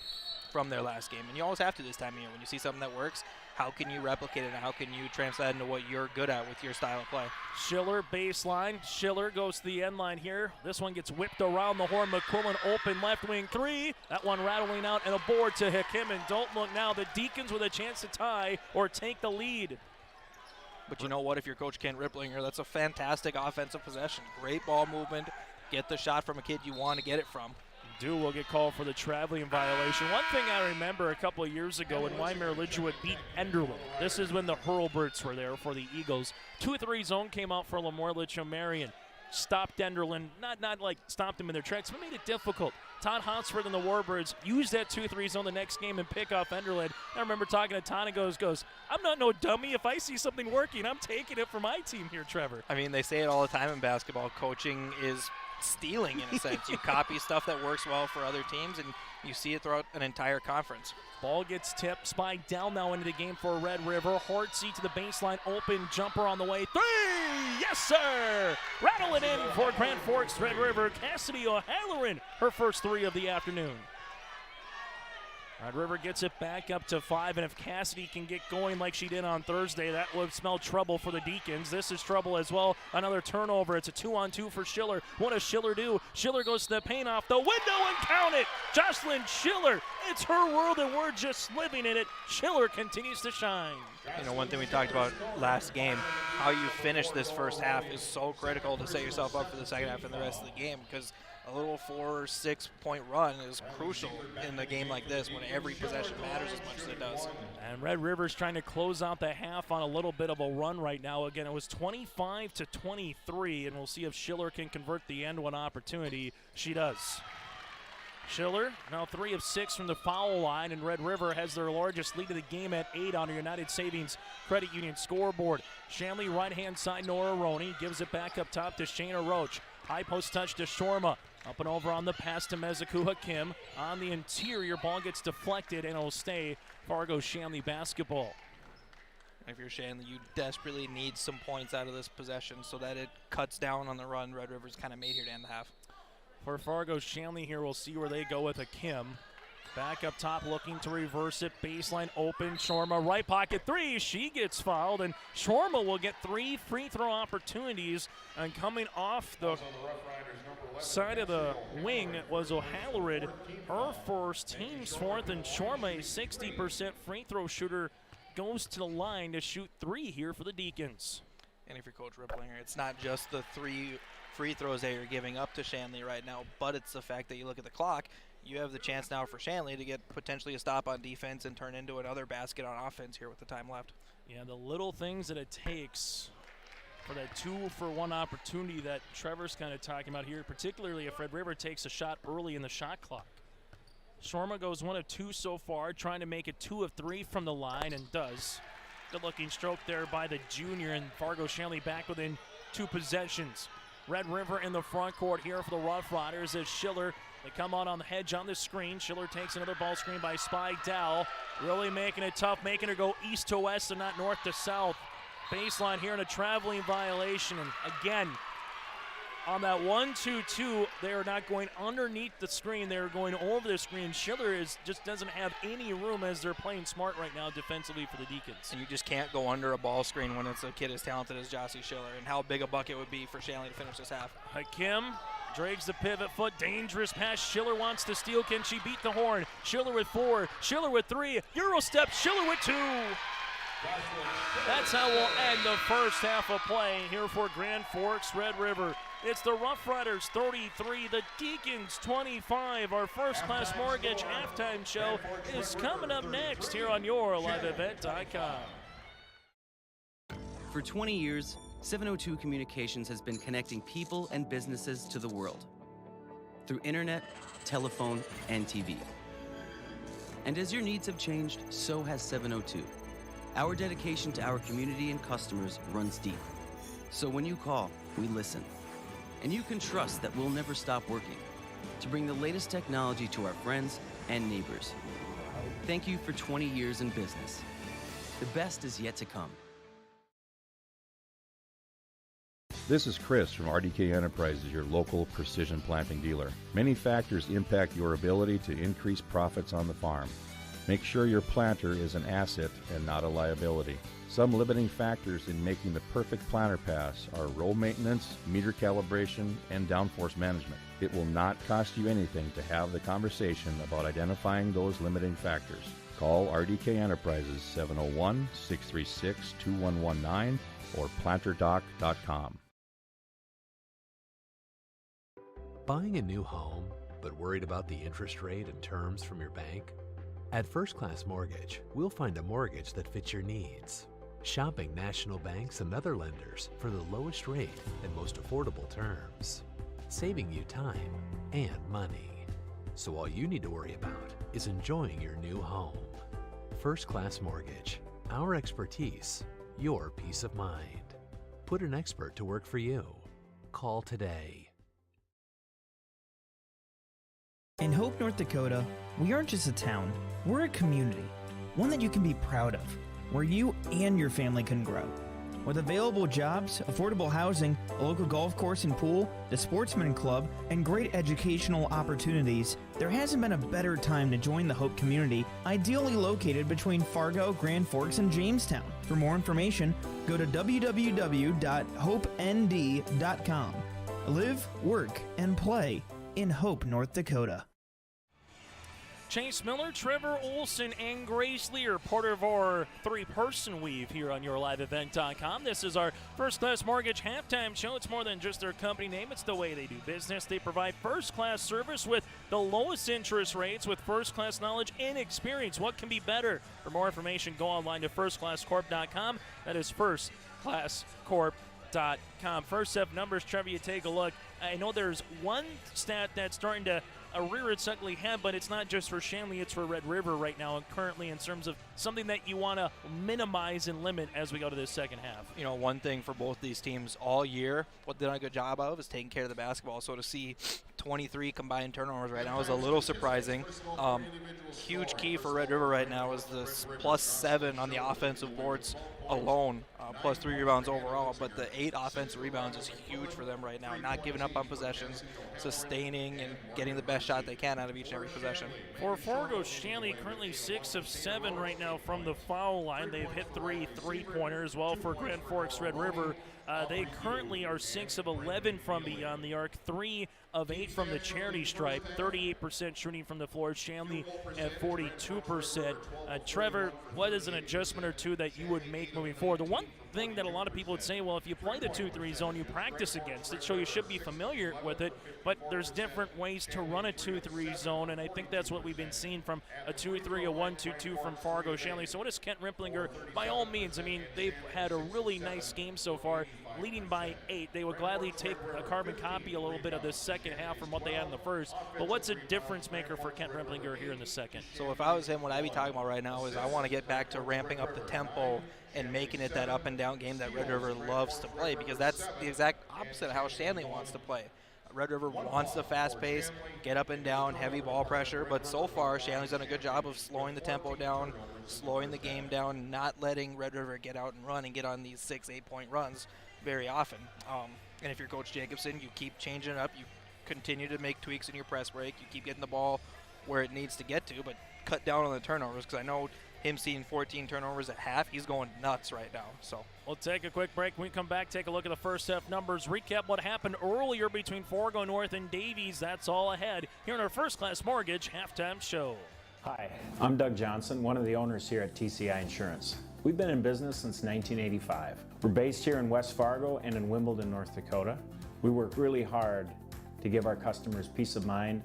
from their last game, and you always have to this time of year. When you see something that works, how can you replicate it, and how can you translate into what you're good at with your style of play? Schiller baseline. Schiller goes to the end line here. This one gets whipped around the horn. McQuillan open left wing three. That one rattling out and a board to Hakim. And don't look now, the Deacons with a chance to tie or take the lead. But you know what? If you're Coach Kent Ripplinger, that's a fantastic offensive possession. Great ball movement. Get the shot from a kid you want to get it from. Dew will get called for the traveling violation. One thing I remember a couple of years ago when Weimar Lidgewood beat Enderlin. This is when the Hurlberts were there for the Eagles. 2-3 zone came out for Lemoore Litchfield Marion. Stopped Enderlin, not like stopped them in their tracks, but made it difficult. Todd Hotspur and the Warbirds used that 2-3 zone the next game and pick off Enderlin. I remember talking to Todd and goes, I'm not no dummy. If I see something working, I'm taking it for my team here, Trevor. I mean, they say it all the time in basketball. Coaching is stealing in a sense. You copy stuff that works well for other teams, and you see it throughout an entire conference. Ball gets tipped, spiked down now into the game for Red River. Hortsey to the baseline, open jumper on the way. Three! Yes, sir! Rattle it in for Grand Forks Red River. Cassidy O'Halloran, her first three of the afternoon. Red River gets it back up to 5, and if Cassidy can get going like she did on Thursday, that would smell trouble for the Deacons. This is trouble as well. Another turnover. It's a 2-on-2 for Schiller. What does Schiller do? Schiller goes to the paint off the window and count it. Jocelyn Schiller. It's her world, and we're just living in it. Schiller continues to shine. You know, one thing we talked about last game, how you finish this first half is so critical to set yourself up for the second half and the rest of the game, because a little 4 or 6 point run is crucial in a game like this when every possession matters as much as it does. And Red River's trying to close out the half on a little bit of a run right now. Again, it was 25-23, and we'll see if Schiller can convert the end one opportunity. She does. Schiller now 3 of 6 from the foul line, and Red River has their largest lead of the game at 8 on the United Savings Credit Union scoreboard. Shanley right-hand side, Nora Roney gives it back up top to Shayna Roach. High post touch to Shorma. Up and over on the pass to Mezekua Kim. On the interior, ball gets deflected, and it'll stay Fargo Shanley basketball. If you're Shanley, you desperately need some points out of this possession so that it cuts down on the run Red River's kind of made here to end the half. For Fargo Shanley here, we'll see where they go with a Kim. Back up top, looking to reverse it. Baseline open. Shorma, right pocket three. She gets fouled, and Shorma will get 3 free throw opportunities. And coming off the side of the wing was O'Halloran. Her first, team's fourth, and Shorma, a 60% free throw shooter, goes to the line to shoot 3 here for the Deacons. And if you're Coach Ripplinger, it's not just the 3 free throws that you're giving up to Shanley right now, but it's the fact that you look at the clock. You have the chance now for Shanley to get potentially a stop on defense and turn into another basket on offense here with the time left. Yeah, the little things that it takes for that 2-for-1 opportunity that Trevor's kind of talking about here, particularly if Red River takes a shot early in the shot clock. Shorma goes 1 of 2 so far, trying to make it 2 of 3 from the line, and does. Good-looking stroke there by the junior, and Fargo Shanley back within 2 possessions. Red River in the front court here for the Rough Riders as Schiller, they come on the hedge on the screen. Schiller takes another ball screen by Spy Dow, really making it tough, making her go east to west and not north to south. Baseline here in a traveling violation, and again, On that 1-2-2, they are not going underneath the screen. They're going over the screen. Schiller just doesn't have any room as they're playing smart right now defensively for the Deacons. And you just can't go under a ball screen when it's a kid as talented as Jossie Schiller, and how big a bucket would be for Shanley to finish this half. Hakim drags the pivot foot. Dangerous pass. Schiller wants to steal. Can she beat the horn? Schiller with 4. Schiller with 3. Euro step. Schiller with 2. That's how we'll end the first half of play here for Grand Forks Red River. It's the Rough Riders 33, the Deacons 25. Our First Class Mortgage halftime show is coming up next here on YourLiveEvent.com. For 20 years, 702 Communications has been connecting people and businesses to the world through internet, telephone, and TV. And as your needs have changed, so has 702. Our dedication to our community and customers runs deep. So when you call, we listen. And you can trust that we'll never stop working to bring the latest technology to our friends and neighbors. Thank you for 20 years in business. The best is yet to come. This is Chris from RDK Enterprises, your local precision planting dealer. Many factors impact your ability to increase profits on the farm. Make sure your planter is an asset and not a liability. Some limiting factors in making the perfect planter pass are row maintenance, meter calibration, and downforce management. It will not cost you anything to have the conversation about identifying those limiting factors. Call RDK Enterprises 701-636-2119 or planterdoc.com. Buying a new home, but worried about the interest rate and terms from your bank? At First Class Mortgage, we'll find a mortgage that fits your needs. Shopping national banks and other lenders for the lowest rate and most affordable terms. Saving you time and money. So all you need to worry about is enjoying your new home. First Class Mortgage. Our expertise, your peace of mind. Put an expert to work for you. Call today. In Hope, North Dakota, we aren't just a town, we're a community, one that you can be proud of, where you and your family can grow. With available jobs, affordable housing, a local golf course and pool, the Sportsman Club, and great educational opportunities, there hasn't been a better time to join the Hope community, ideally located between Fargo, Grand Forks, and Jamestown. For more information, go to www.hopend.com. Live, work, and play in Hope, North Dakota. Chase Miller, Trevor Olson, and Grace Lear, part of our three-person weave here on YourLiveEvent.com. This is our First Class Mortgage halftime show. It's more than just their company name. It's the way they do business. They provide first-class service with the lowest interest rates with first-class knowledge and experience. What can be better? For more information, go online to firstclasscorp.com. That is firstclasscorp.com. First set of numbers, Trevor, you take a look. I know there's one stat that's starting to rear its ugly head, but it's not just for Shanley, it's for Red River right now, and currently in terms of something that you want to minimize and limit as we go to this second half. You know, one thing for both these teams all year, what they've done a good job of is taking care of the basketball. So to see 23 combined turnovers right now is a little surprising. Huge key for Red River right now is this +7 on the offensive boards alone, +3 rebounds overall, but the 8 offensive rebounds is huge for them right now. Not giving up on possessions, sustaining and getting the best shot they can out of each and every possession. For Fargo, Shanley currently 6 of 7 right now from the foul line. They've hit 3 3-pointers. Well, for Grand Forks Red River, they currently are 6 of 11 from beyond the arc, 3 of 8 from the charity stripe, 38% shooting from the floor. Shanley at 42%. Trevor, what is an adjustment or two that you would make moving forward? The one thing that a lot of people would say, well, if you play the 2-3 zone, you practice against it, so you should be familiar with it, but there's different ways to run a 2-3 zone, and I think that's what we've been seeing from a 2-3, a 1-2-2 from Fargo Shanley. So what is Kent Ripplinger? By all means, I mean, they've had a really nice game so far, leading by 8. They would gladly take a carbon copy a little bit of the second half from what they had in the first, but what's a difference maker for Kent Ripplinger here in the second? So if I was him, what I'd be talking about right now is I want to get back to ramping up the tempo and making it that up and down game that Red River loves to play, because that's the exact opposite of how Shanley wants to play. Red River wants the fast pace, get up and down, heavy ball pressure, but so far Shanley's done a good job of slowing the tempo down, slowing the game down, not letting Red River get out and run and get on these 6-8 point runs very often. And if you're Coach Jacobson, you keep changing it up, you continue to make tweaks in your press break, you keep getting the ball where it needs to get to, but cut down on the turnovers, because I know him seeing 14 turnovers at half, he's going nuts right now. So we'll take a quick break. When we come back, take a look at the first half numbers, recap what happened earlier between Fargo North and Davies. That's all ahead here in our First Class Mortgage halftime show. Hi, I'm Doug Johnson, one of the owners here at TCI Insurance. We've been in business since 1985. We're based here in West Fargo and in Wimbledon, North Dakota. We work really hard to give our customers peace of mind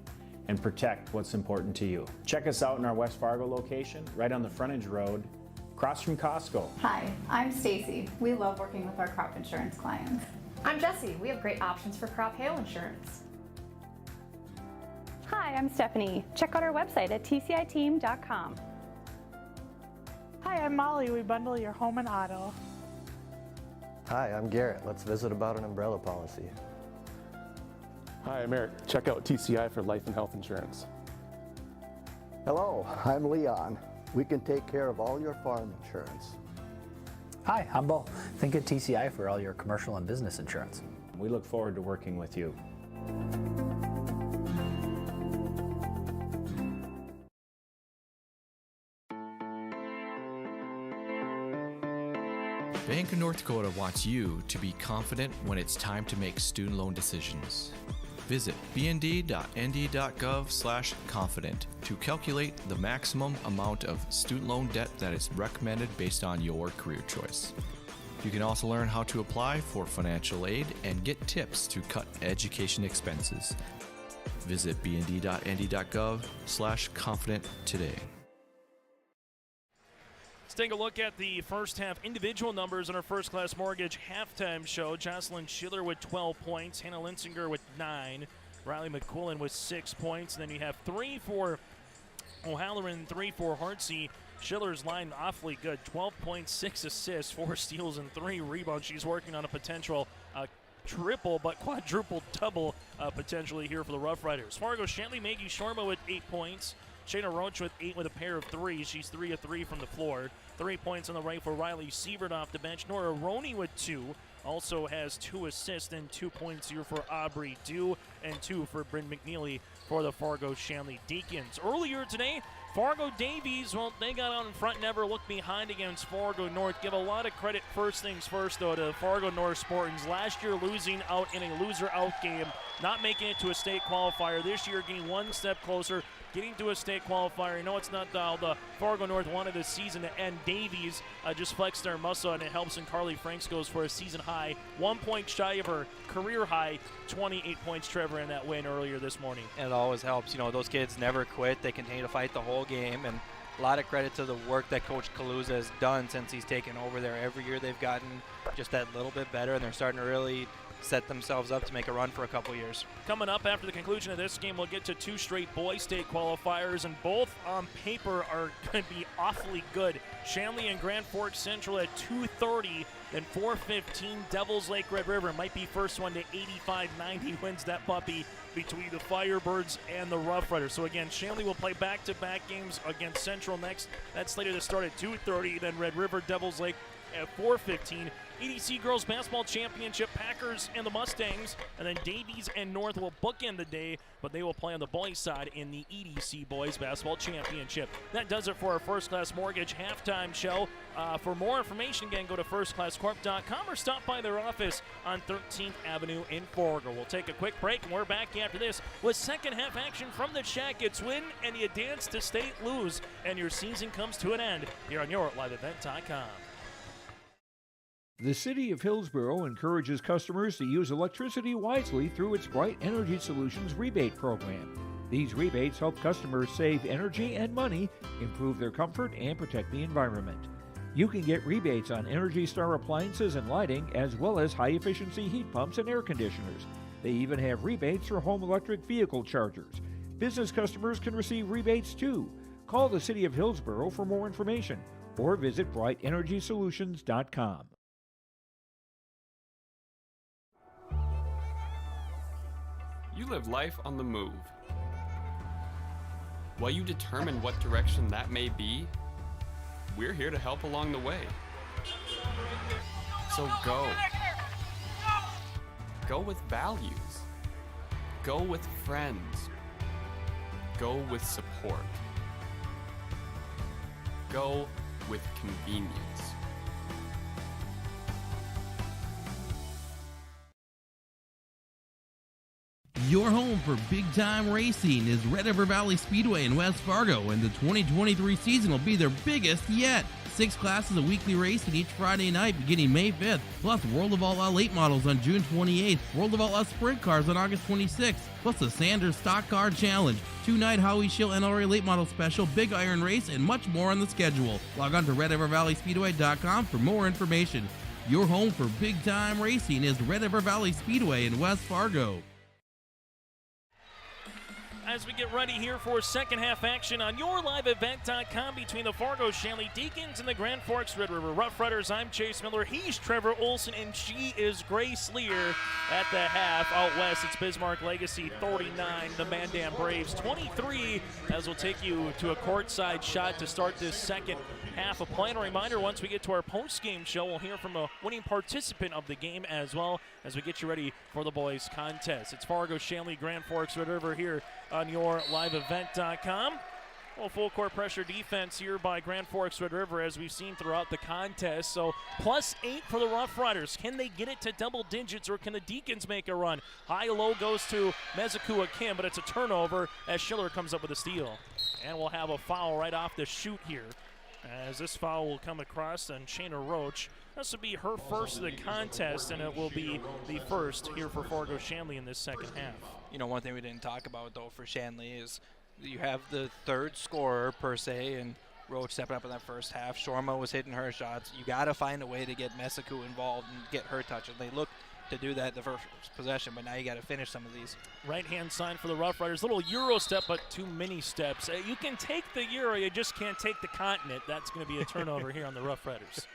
and protect what's important to you. Check us out in our West Fargo location, right on the frontage road, across from Costco. Hi, I'm Stacy. We love working with our crop insurance clients. I'm Jessie. We have great options for crop hail insurance. Hi, I'm Stephanie. Check out our website at tciteam.com. Hi, I'm Molly. We bundle your home and auto. Hi, I'm Garrett. Let's visit about an umbrella policy. Hi, I'm Eric. Check out TCI for life and health insurance. Hello, I'm Leon. We can take care of all your farm insurance. Hi, I'm Bo. Think of TCI for all your commercial and business insurance. We look forward to working with you. Bank of North Dakota wants you to be confident when it's time to make student loan decisions. Visit bnd.nd.gov/confident to calculate the maximum amount of student loan debt that is recommended based on your career choice. You can also learn how to apply for financial aid and get tips to cut education expenses. Visit bnd.nd.gov/confident today. Let's take a look at the first half individual numbers in our First Class Mortgage halftime show. Jocelyn Schiller with 12 points, Hannah Linsinger with 9, Riley McQuillan with 6 points. And then you have 3 for O'Halloran, 3 for Hartsey. Schiller's line awfully good, 12 points, 6 assists, 4 steals, and 3 rebounds. She's working on a potential triple, but quadruple double potentially here for the Rough Riders. Fargo Shanley, Maggie Shorma with 8 points. Shayna Roach with 8 with a pair of threes. She's 3 of 3 from the floor. 3 points on the right for Riley Sievert off the bench. Nora Roney with 2. Also has 2 assists and 2 points here for Aubrey Dew and 2 for Bryn McNeely for the Fargo Shanley Deacons. Earlier today, Fargo Davies, well, they got out in front, never looked behind against Fargo North. Give a lot of credit, first things first, though, to Fargo North Spartans. Last year, losing out in a loser-out game, not making it to a state qualifier. This year, getting one step closer, getting to a state qualifier. I know it's not the Fargo North wanted the season to end. Davies just flexed their muscle, and it helps, and Carly Franks goes for a season high. 1 point shy of her career high, 28 points, Trevor, in that win earlier this morning. And it always helps. You know, those kids never quit. They continue to fight the whole game, and a lot of credit to the work that Coach Kaluza has done since he's taken over there. Every year they've gotten just that little bit better, and they're starting to really set themselves up to make a run for a couple years. Coming up after the conclusion of this game, we'll get to 2 straight boys state qualifiers, and both on paper are going to be awfully good. Shanley and Grand Forks Central at 2:30, then 4:15 Devils Lake Red River might be first one to 85-90, wins that puppy between the Firebirds and the Rough Riders. So again, Shanley will play back-to-back games against Central next. That's slated to start at 2:30, then Red River Devils Lake at 4:15. EDC Girls Basketball Championship, Packers and the Mustangs, and then Davies and North will bookend the day, but they will play on the boys' side in the EDC Boys Basketball Championship. That does it for our First Class Mortgage halftime show. For more information, again, go to firstclasscorp.com or stop by their office on 13th Avenue in Fargo. We'll take a quick break, and we're back after this with second half action from the Shack. It's win, and you dance to state lose, and your season comes to an end here on your LiveEvent.com. The City of Hillsborough encourages customers to use electricity wisely through its Bright Energy Solutions rebate program. These rebates help customers save energy and money, improve their comfort, and protect the environment. You can get rebates on Energy Star appliances and lighting, as well as high-efficiency heat pumps and air conditioners. They even have rebates for home electric vehicle chargers. Business customers can receive rebates too. Call the City of Hillsborough for more information or visit brightenergysolutions.com. You live life on the move. While you determine what direction that may be, we're here to help along the way. So go. Go with values. Go with friends. Go with support. Go with convenience. Your home for big-time racing is Red River Valley Speedway in West Fargo, and the 2023 season will be their biggest yet. 6 classes of weekly racing each Friday night beginning May 5th, plus World of Outlaw late models on June 28th, World of Outlaw sprint cars on August 26th, plus the Sanders Stock Car Challenge, 2-night Howie Schill NLRA late model special, Big Iron Race, and much more on the schedule. Log on to RedRiverValleySpeedway.com for more information. Your home for big-time racing is Red River Valley Speedway in West Fargo. As we get ready here for second half action on YourLiveEvent.com between the Fargo Shanley Deacons and the Grand Forks Red River Rough Riders. I'm Chase Miller. He's Trevor Olson, and she is Grace Lear at the half. Out west, it's Bismarck Legacy 39, the Mandan Braves 23, as we'll take you to a courtside shot to start this second half of play. And a reminder, once we get to our post-game show, we'll hear from a winning participant of the game as well as we get you ready for the boys' contest. It's Fargo, Shanley, Grand Forks, Red River here on YourLiveEvent.com. Well, full court pressure defense here by Grand Forks Red River, as we've seen throughout the contest. So +8 for the Rough Riders. Can they get it to double digits, or can the Deacons make a run? High-low goes to Mezekua Kim, but it's a turnover as Schiller comes up with a steal. And we'll have a foul right off the shoot here, as this foul will come across on Shayna Roach. This will be her first of the contest, and it will be the first here for Fargo Shanley in this second half. You know, one thing we didn't talk about, though, for Shanley is you have the third scorer, per se, and Roach stepping up in that first half. Shorma was hitting her shots. You got to find a way to get Mesiku involved and get her touches. They look to do that the first possession, but now you got to finish some of these. Right-hand side for the Rough Riders. Little Euro step, but too many steps. You can take the Euro, you just can't take the continent. That's going to be a turnover here on the Rough Riders.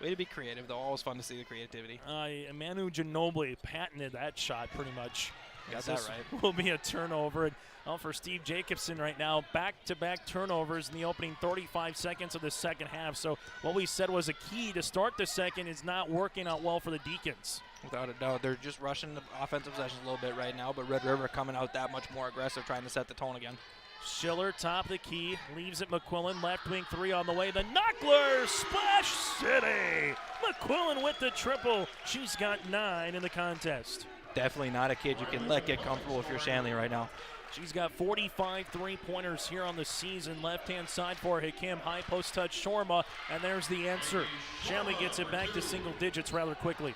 Way to be creative, though. Always fun to see the creativity. Manu Ginobili patented that shot pretty much. Got that right. Will be a turnover. And, for Steve Jacobson right now, back-to-back turnovers in the opening 35 seconds of the second half. So what we said was a key to start the second is not working out well for the Deacons. Without a doubt. They're just rushing the offensive possessions a little bit right now, but Red River coming out that much more aggressive, trying to set the tone again. Schiller, top of the key, leaves it McQuillan, left wing three on the way. The Knuckler, Splash City! McQuillan with the triple. She's got 9 in the contest. Definitely not a kid you can let get comfortable if you're Shanley right now. She's got 45 three-pointers here on the season. Left-hand side for Hakim, high post touch Shorma, and there's the answer. Shanley gets it back to single digits rather quickly.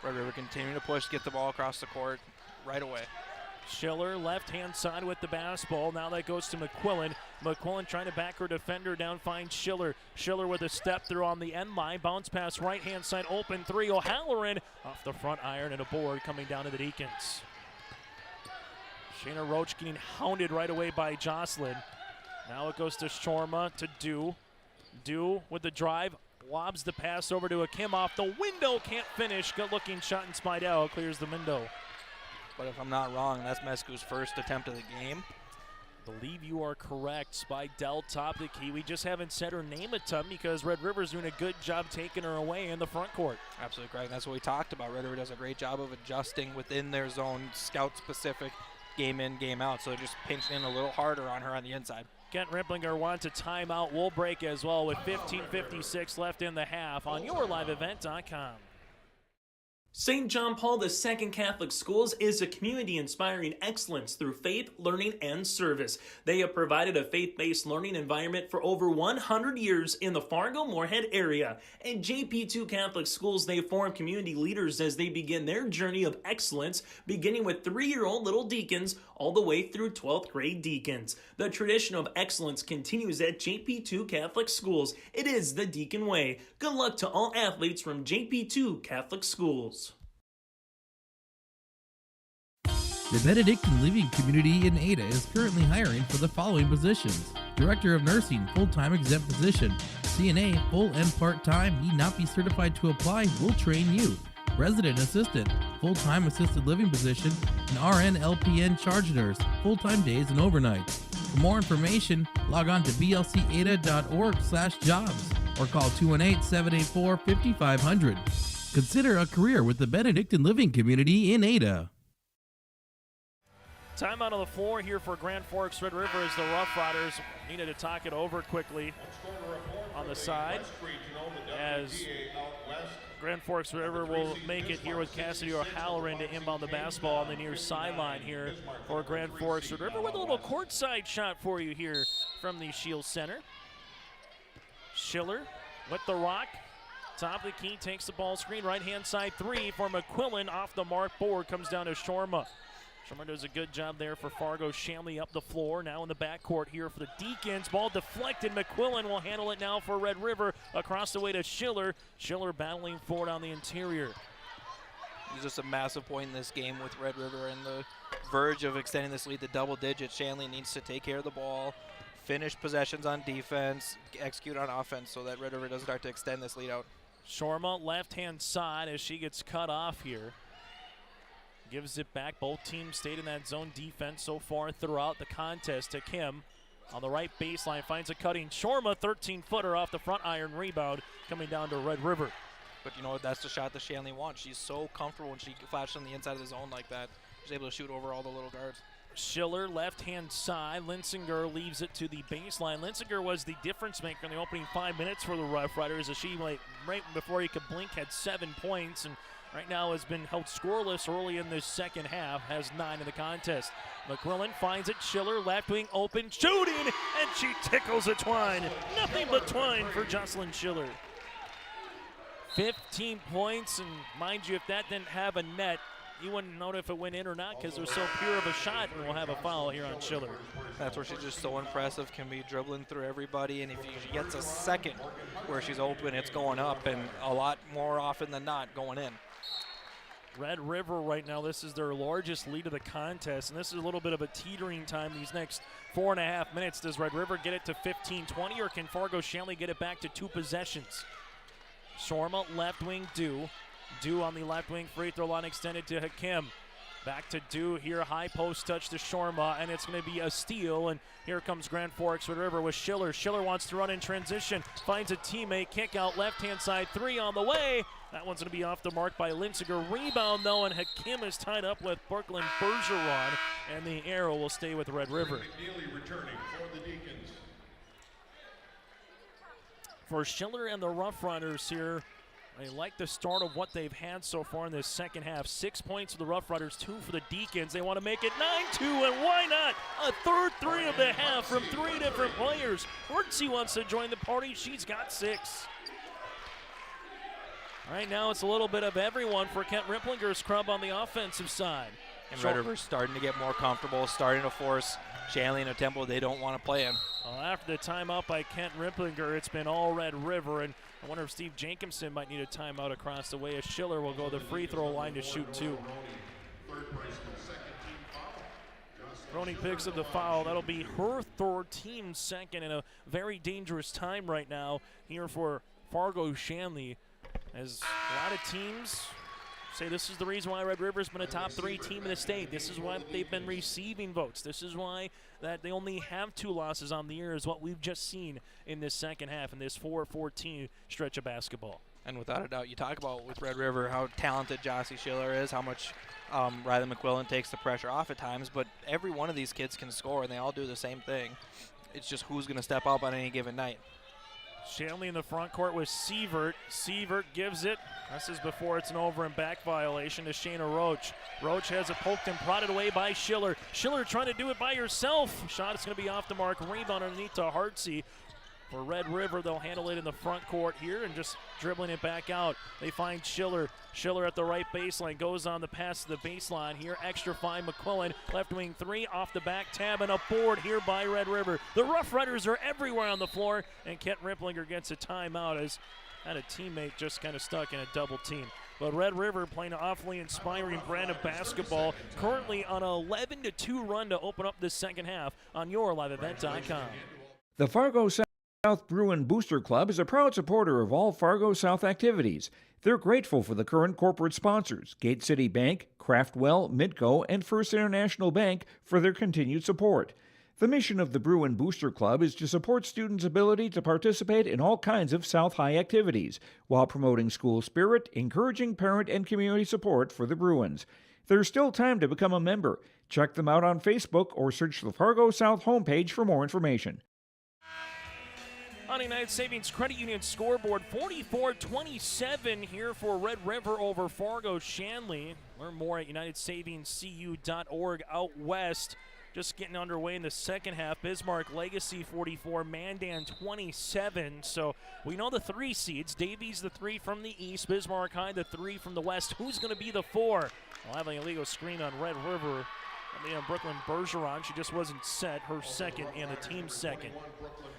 Red River continuing to push, get the ball across the court right away. Schiller, left-hand side with the basketball. Now that goes to McQuillan. McQuillan trying to back her defender down, finds Schiller. Schiller with a step through on the end line. Bounce pass right-hand side, open three. O'Halloran off the front iron and a board coming down to the Deacons. Shayna Roach getting hounded right away by Jocelyn. Now it goes to Shorma, to Dew. Dew with the drive. Lobs the pass over to Akim off the window. Can't finish. Good-looking shot, and Spidell clears the window. But if I'm not wrong, that's Mesku's first attempt of the game. Believe you are correct. Spidell top of the key. We just haven't said her name a ton because Red River's doing a good job taking her away in the front court. Absolutely correct. That's what we talked about. Red River does a great job of adjusting within their zone, scout-specific, game in, game out. So they're just pinching in a little harder on her on the inside. Kent Ripplinger wants a timeout. We'll break as well with 15:56 left in the half on YourLiveEvent.com. St. John Paul II Catholic Schools is a community inspiring excellence through faith, learning, and service. They have provided a faith-based learning environment for over 100 years in the Fargo-Moorhead area. At JP2 Catholic Schools, they form community leaders as they begin their journey of excellence, beginning with 3-year-old little deacons all the way through 12th grade deacons. The tradition of excellence continues at JP2 Catholic Schools. It is the Deacon Way. Good luck to all athletes from JP2 Catholic Schools. The Benedictine Living Community in Ada is currently hiring for the following positions: Director of Nursing, full-time exempt position. CNA, full and part-time, need not be certified to apply, will train you. resident assistant, full-time assisted living position, and RN LPN charge nurse, full-time days and overnight. For more information, log on to blcada.org/jobs or call 218-784-5500. Consider a career with the Benedictine Living Community in Ada. Timeout on the floor here for Grand Forks Red River as the Rough Riders needed to talk it over quickly on the side as Grand Forks Red River will make it here with Cassidy O'Halloran to inbound the basketball on the near sideline here for Grand Forks Red River with a little courtside shot for you here from the Shield Center. Schiller with the rock. Top of the key, takes the ball screen, right-hand side three for McQuillan. Off the mark board, comes down to Shorma. Shorma does a good job there for Fargo. Shanley up the floor, now in the backcourt here for the Deacons. Ball deflected, McQuillan will handle it now for Red River. Across the way to Schiller. Schiller battling forward on the interior. It's just a massive point in this game with Red River and the verge of extending this lead to double digits. Shanley needs to take care of the ball, finish possessions on defense, execute on offense so that Red River doesn't start to extend this lead out. Shorma left-hand side as she gets cut off here. Gives it back. Both teams stayed in that zone defense so far throughout the contest to Kim. On the right baseline, finds a cutting Shorma, 13-footer off the front iron rebound, coming down to Red River. But you know what, that's the shot that Shanley wants. She's so comfortable when she flashes on the inside of the zone like that. She's able to shoot over all the little guards. Schiller, left-hand side. Linsinger leaves it to the baseline. Linsinger was the difference maker in the opening 5 minutes for the Rough Riders as she, right before you could blink, had 7 points and right now has been held scoreless early in this second half, has 9 in the contest. McQuillan finds it. Schiller, left wing open, shooting, and she tickles the twine. Nothing but twine for Jocelyn Schiller. 15 points, and mind you, if that didn't have a net, you wouldn't know if it went in or not because it was so pure of a shot, and we'll have a foul here on Schiller. That's where she's just so impressive, can be dribbling through everybody, and if she gets a second where she's open, it's going up, and a lot more often than not going in. Red River right now, this is their largest lead of the contest, and this is a little bit of a teetering time these next 4.5 minutes. Does Red River get it to 15-20, or can Fargo Shanley get it back to 2 possessions? Shorma, left wing, Dew on the left wing, free throw line extended to Hakim. Back to Dew here, high post touch to Shorma, and it's going to be a steal, and here comes Grand Forks Red River with Schiller. Schiller wants to run in transition, finds a teammate, kick out left-hand side, 3 on the way. That one's going to be off the mark by Linsinger. Rebound, though, and Hakim is tied up with Brooklyn Bergeron, and the arrow will stay with Red River. For Schiller and the Rough Riders here, they like the start of what they've had so far in this second half. 6 points for the Rough Riders, 2 for the Deacons. They want to make it 9-2, and why not? A third 3 of the half from 3 different players. Hertzy wants to join the party. She's got 6. Right now it's a little bit of everyone for Kent Ripplinger's club on the offensive side. And Red River's starting to get more comfortable, starting to force Shanley in a tempo they don't want to play in. Well, after the timeout by Kent Ripplinger, it's been all Red River, and I wonder if Steve Jacobson might need a timeout across the way as Schiller will go to the free throw line to shoot 2. Roney picks up the foul. That'll be her third, team second, in a very dangerous time right now here for Fargo Shanley, as a lot of teams say this is the reason why Red River's been a top 3 team in the state. This is why they've been receiving votes. This is why that they only have 2 losses on the year, is what we've just seen in this second half in this 4-14 stretch of basketball. And without a doubt, you talk about with Red River how talented Jossie Schiller is, how much Riley McQuillan takes the pressure off at times, but every one of these kids can score, and they all do the same thing. It's just who's going to step up on any given night. Shanley in the front court with Sievert. Sievert gives it. This is before it's an over and back violation to Shayna Roach. Roach has it poked and prodded away by Schiller. Schiller trying to do it by herself. Shot is going to be off the mark. Rebound underneath to Hartsey. For Red River, they'll handle it in the front court here and just dribbling it back out. They find Schiller. Schiller at the right baseline, goes on the pass to the baseline here. Extra fine McQuillan, left wing 3 off the back tab, and a board here by Red River. The Rough Riders are everywhere on the floor, and Kent Ripplinger gets a timeout as had a teammate just kind of stuck in a double team. But Red River playing an awfully inspiring brand of basketball, currently on an 11-2 run to open up this second half on YourLiveEvent.com. The Fargo South Bruin Booster Club is a proud supporter of all Fargo South activities. They're grateful for the current corporate sponsors, Gate City Bank, Craftwell, Midco, and First International Bank, for their continued support. The mission of the Bruin Booster Club is to support students' ability to participate in all kinds of South High activities, while promoting school spirit, encouraging parent and community support for the Bruins. There's still time to become a member. Check them out on Facebook or search the Fargo South homepage for more information. On United Savings Credit Union scoreboard, 44-27 here for Red River over Fargo Shanley. Learn more at unitedsavingscu.org out west. Just getting underway in the second half. Bismarck Legacy 44, Mandan 27. So we know the 3 seeds. Davies the 3 from the east, Bismarck High the 3 from the west. Who's going to be the 4? We'll have an illegal screen on Red River. Brooklyn Bergeron, she just wasn't set, her second and the team's second.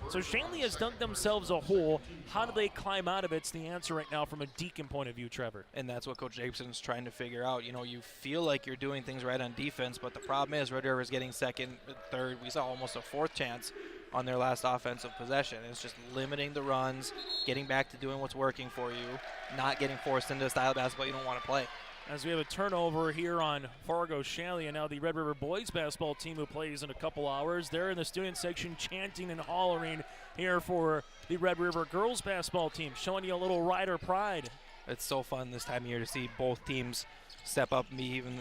So Shanley has dug themselves a hole. How do they climb out of it? It's the answer right now from a Deacon point of view, Trevor. And that's what Coach Jacobson's trying to figure out. You know, you feel like you're doing things right on defense, but the problem is Red River is getting second, third. We saw almost a 4th chance on their last offensive possession. It's just limiting the runs, getting back to doing what's working for you, not getting forced into a style of basketball you don't want to play. As we have a turnover here on Fargo Shanley, and now the Red River boys basketball team who plays in a couple hours. They're in the student section chanting and hollering here for the Red River girls basketball team, showing you a little rider pride. It's so fun this time of year to see both teams step up and be even,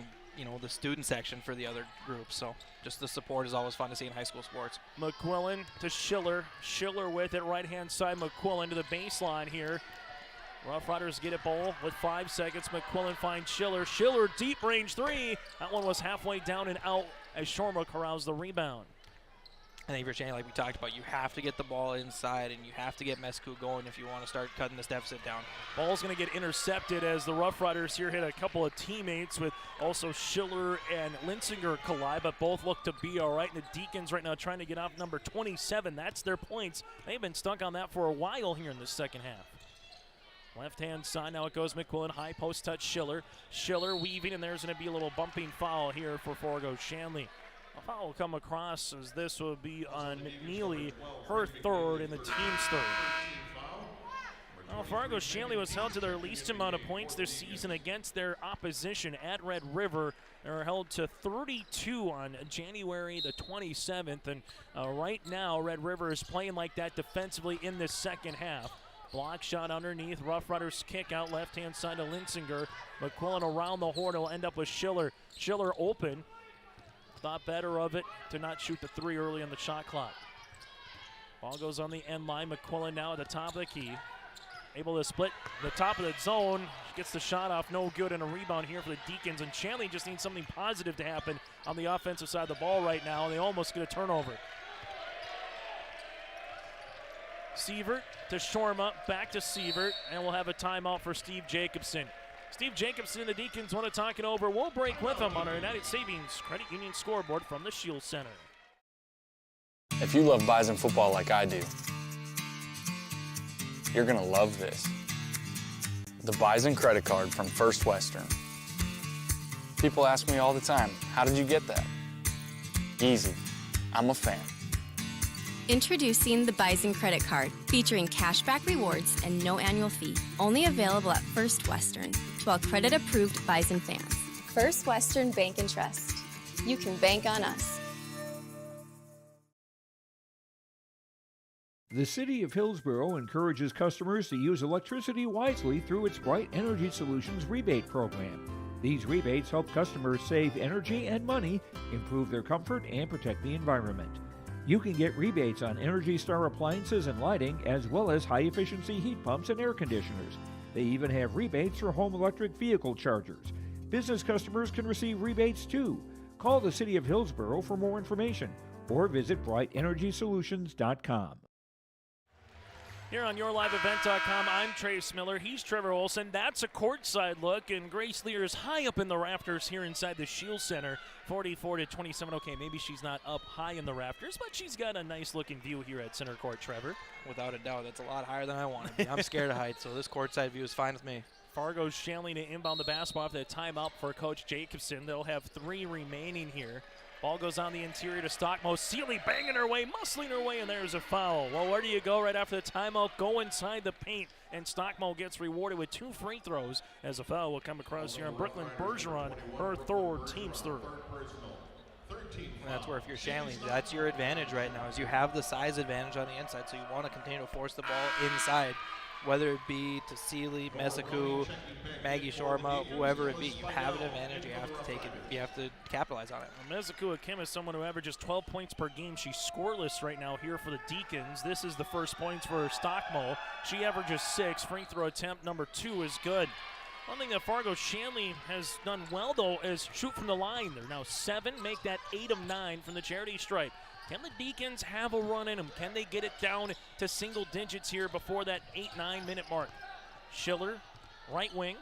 the student section for the other groups. So just the support is always fun to see in high school sports. McQuillan to Schiller. Schiller with it, right-hand side. McQuillan to the baseline here. Rough Riders get it ball with 5 seconds. McQuillan finds Schiller. Schiller, deep range 3. That one was halfway down and out as Shorma corrals the rebound. I think for Shanley, like we talked about, you have to get the ball inside and you have to get Mescu going if you want to start cutting this deficit down. Ball's going to get intercepted as the Rough Riders here hit a couple of teammates with also Schiller and Linsinger collide, but both look to be all right. And the Deacons right now trying to get off number 27. That's their points. They've been stuck on that for a while here in the second half. Left-hand side, now it goes McQuillan, high post touch Schiller. Schiller weaving, and there's going to be a little bumping foul here for Fargo Shanley. A foul will come across as this will be on McNeely, her 3rd and the team's 3rd. Now Fargo Shanley was held to their least amount of points this season against their opposition at Red River. They were held to 32 on January the 27th, and right now Red River is playing like that defensively in this second half. Block shot underneath. Rough Riders kick out left-hand side to Linsinger. McQuillan around the horn. It'll end up with Schiller. Schiller open. Thought better of it to not shoot the 3 early on the shot clock. Ball goes on the end line. McQuillan now at the top of the key. Able to split the top of the zone. Gets the shot off. No good, and a rebound here for the Deacons. And Shanley just needs something positive to happen on the offensive side of the ball right now. And they almost get a turnover. Sievert to Shorma, back to Sievert, and we'll have a timeout for Steve Jacobson. Steve Jacobson and the Deacons want to talk it over. We'll break with them on our United Savings Credit Union scoreboard from the Shield Center. If you love Bison football like I do, you're going to love this. The Bison credit card from First Western. People ask me all the time, how did you get that? Easy. I'm a fan. Introducing the Bison Credit Card, featuring cashback rewards and no annual fee. Only available at First Western to all credit-approved Bison fans. First Western Bank and Trust. You can bank on us. The City of Hillsborough encourages customers to use electricity wisely through its Bright Energy Solutions rebate program. These rebates help customers save energy and money, improve their comfort, and protect the environment. You can get rebates on Energy Star appliances and lighting, as well as high-efficiency heat pumps and air conditioners. They even have rebates for home electric vehicle chargers. Business customers can receive rebates too. Call the City of Hillsborough for more information or visit brightenergysolutions.com. Here on YourLiveEvent.com, I'm Trace Miller. He's Trevor Olson. That's a courtside look, and Grace Lear is high up in the rafters here inside the Shield Center, 44-27. Okay, maybe she's not up high in the rafters, but she's got a nice-looking view here at center court, Trevor. Without a doubt, that's a lot higher than I want to be. I'm scared of heights, so this courtside view is fine with me. Fargo's Shanley to inbound the basketball after the timeout for Coach Jacobson. They'll have 3 remaining here. Ball goes on the interior to Stockmo. Seeley banging her way, muscling her way, and there's a foul. Well, where do you go right after the timeout? Go inside the paint, and Stockmo gets rewarded with 2 free throws as a foul will come across here on Brooklyn Bergeron, her third, team's third. And that's where if you're Shanley, that's your advantage right now, is you have the size advantage on the inside, so you want to continue to force the ball inside, whether it be to Seeley, Mesaku, Maggie Shorma, whoever it be. You have an advantage. You have to take it. You have to capitalize on it. Mesaku Akim is someone who averages 12 points per game. She's scoreless right now here for the Deacons. This is the first points for Stockmo. She averages 6. Free throw attempt number 2 is good. One thing that Fargo Shanley has done well, though, is shoot from the line. They're now 7, make that 8 of 9 from the charity stripe. Can the Deacons have a run in them? Can they get it down to single digits here before that 8-9 minute mark? Schiller, right wing.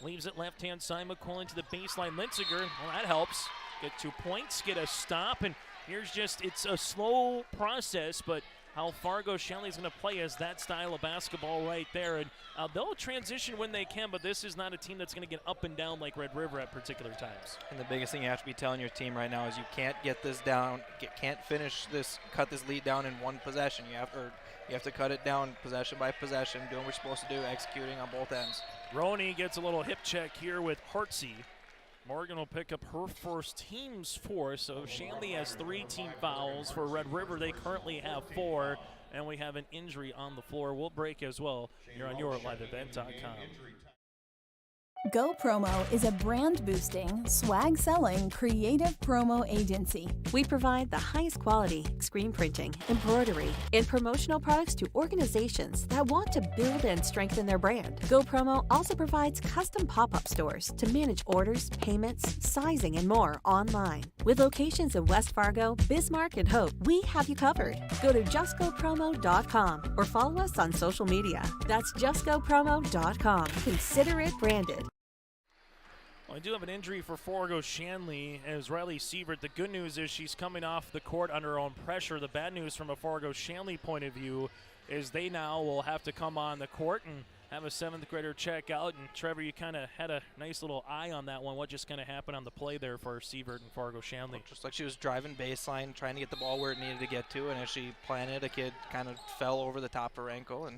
Leaves it left-hand side. McQuillan to the baseline. Linziger, well, that helps. Get 2 points, get a stop, and here's just, it's a slow process, but how Fargo Shanley's going to play as that style of basketball right there. And they'll transition when they can, but this is not a team that's going to get up and down like Red River at particular times. And the biggest thing you have to be telling your team right now is you can't get this down, can't finish this, cut this lead down in one possession. You have to cut it down possession by possession, doing what we're supposed to do, executing on both ends. Roney gets a little hip check here with Hartsey. Morgan will pick up her first, team's 4, so Shanley has 3 team fouls. For Red River, they currently have 4, and we have an injury on the floor. We'll break as well here on YourLiveEvent.com. Go Promo is a brand-boosting, swag-selling, creative promo agency. We provide the highest quality screen printing, embroidery, and promotional products to organizations that want to build and strengthen their brand. Go Promo also provides custom pop-up stores to manage orders, payments, sizing, and more online. With locations in West Fargo, Bismarck, and Hope, we have you covered. Go to justgopromo.com or follow us on social media. That's justgopromo.com. Consider it branded. Well, I do have an injury for Fargo Shanley as Riley Sievert. The good news is she's coming off the court under her own pressure. The bad news from a Fargo Shanley point of view is they now will have to come on the court and have a 7th grader check out. And Trevor, you kind of had a nice little eye on that one. What just kind of happened on the play there for Sievert and Fargo Shanley? Well, just like she was driving baseline, trying to get the ball where it needed to get to, and as she planted, a kid kind of fell over the top of her ankle, and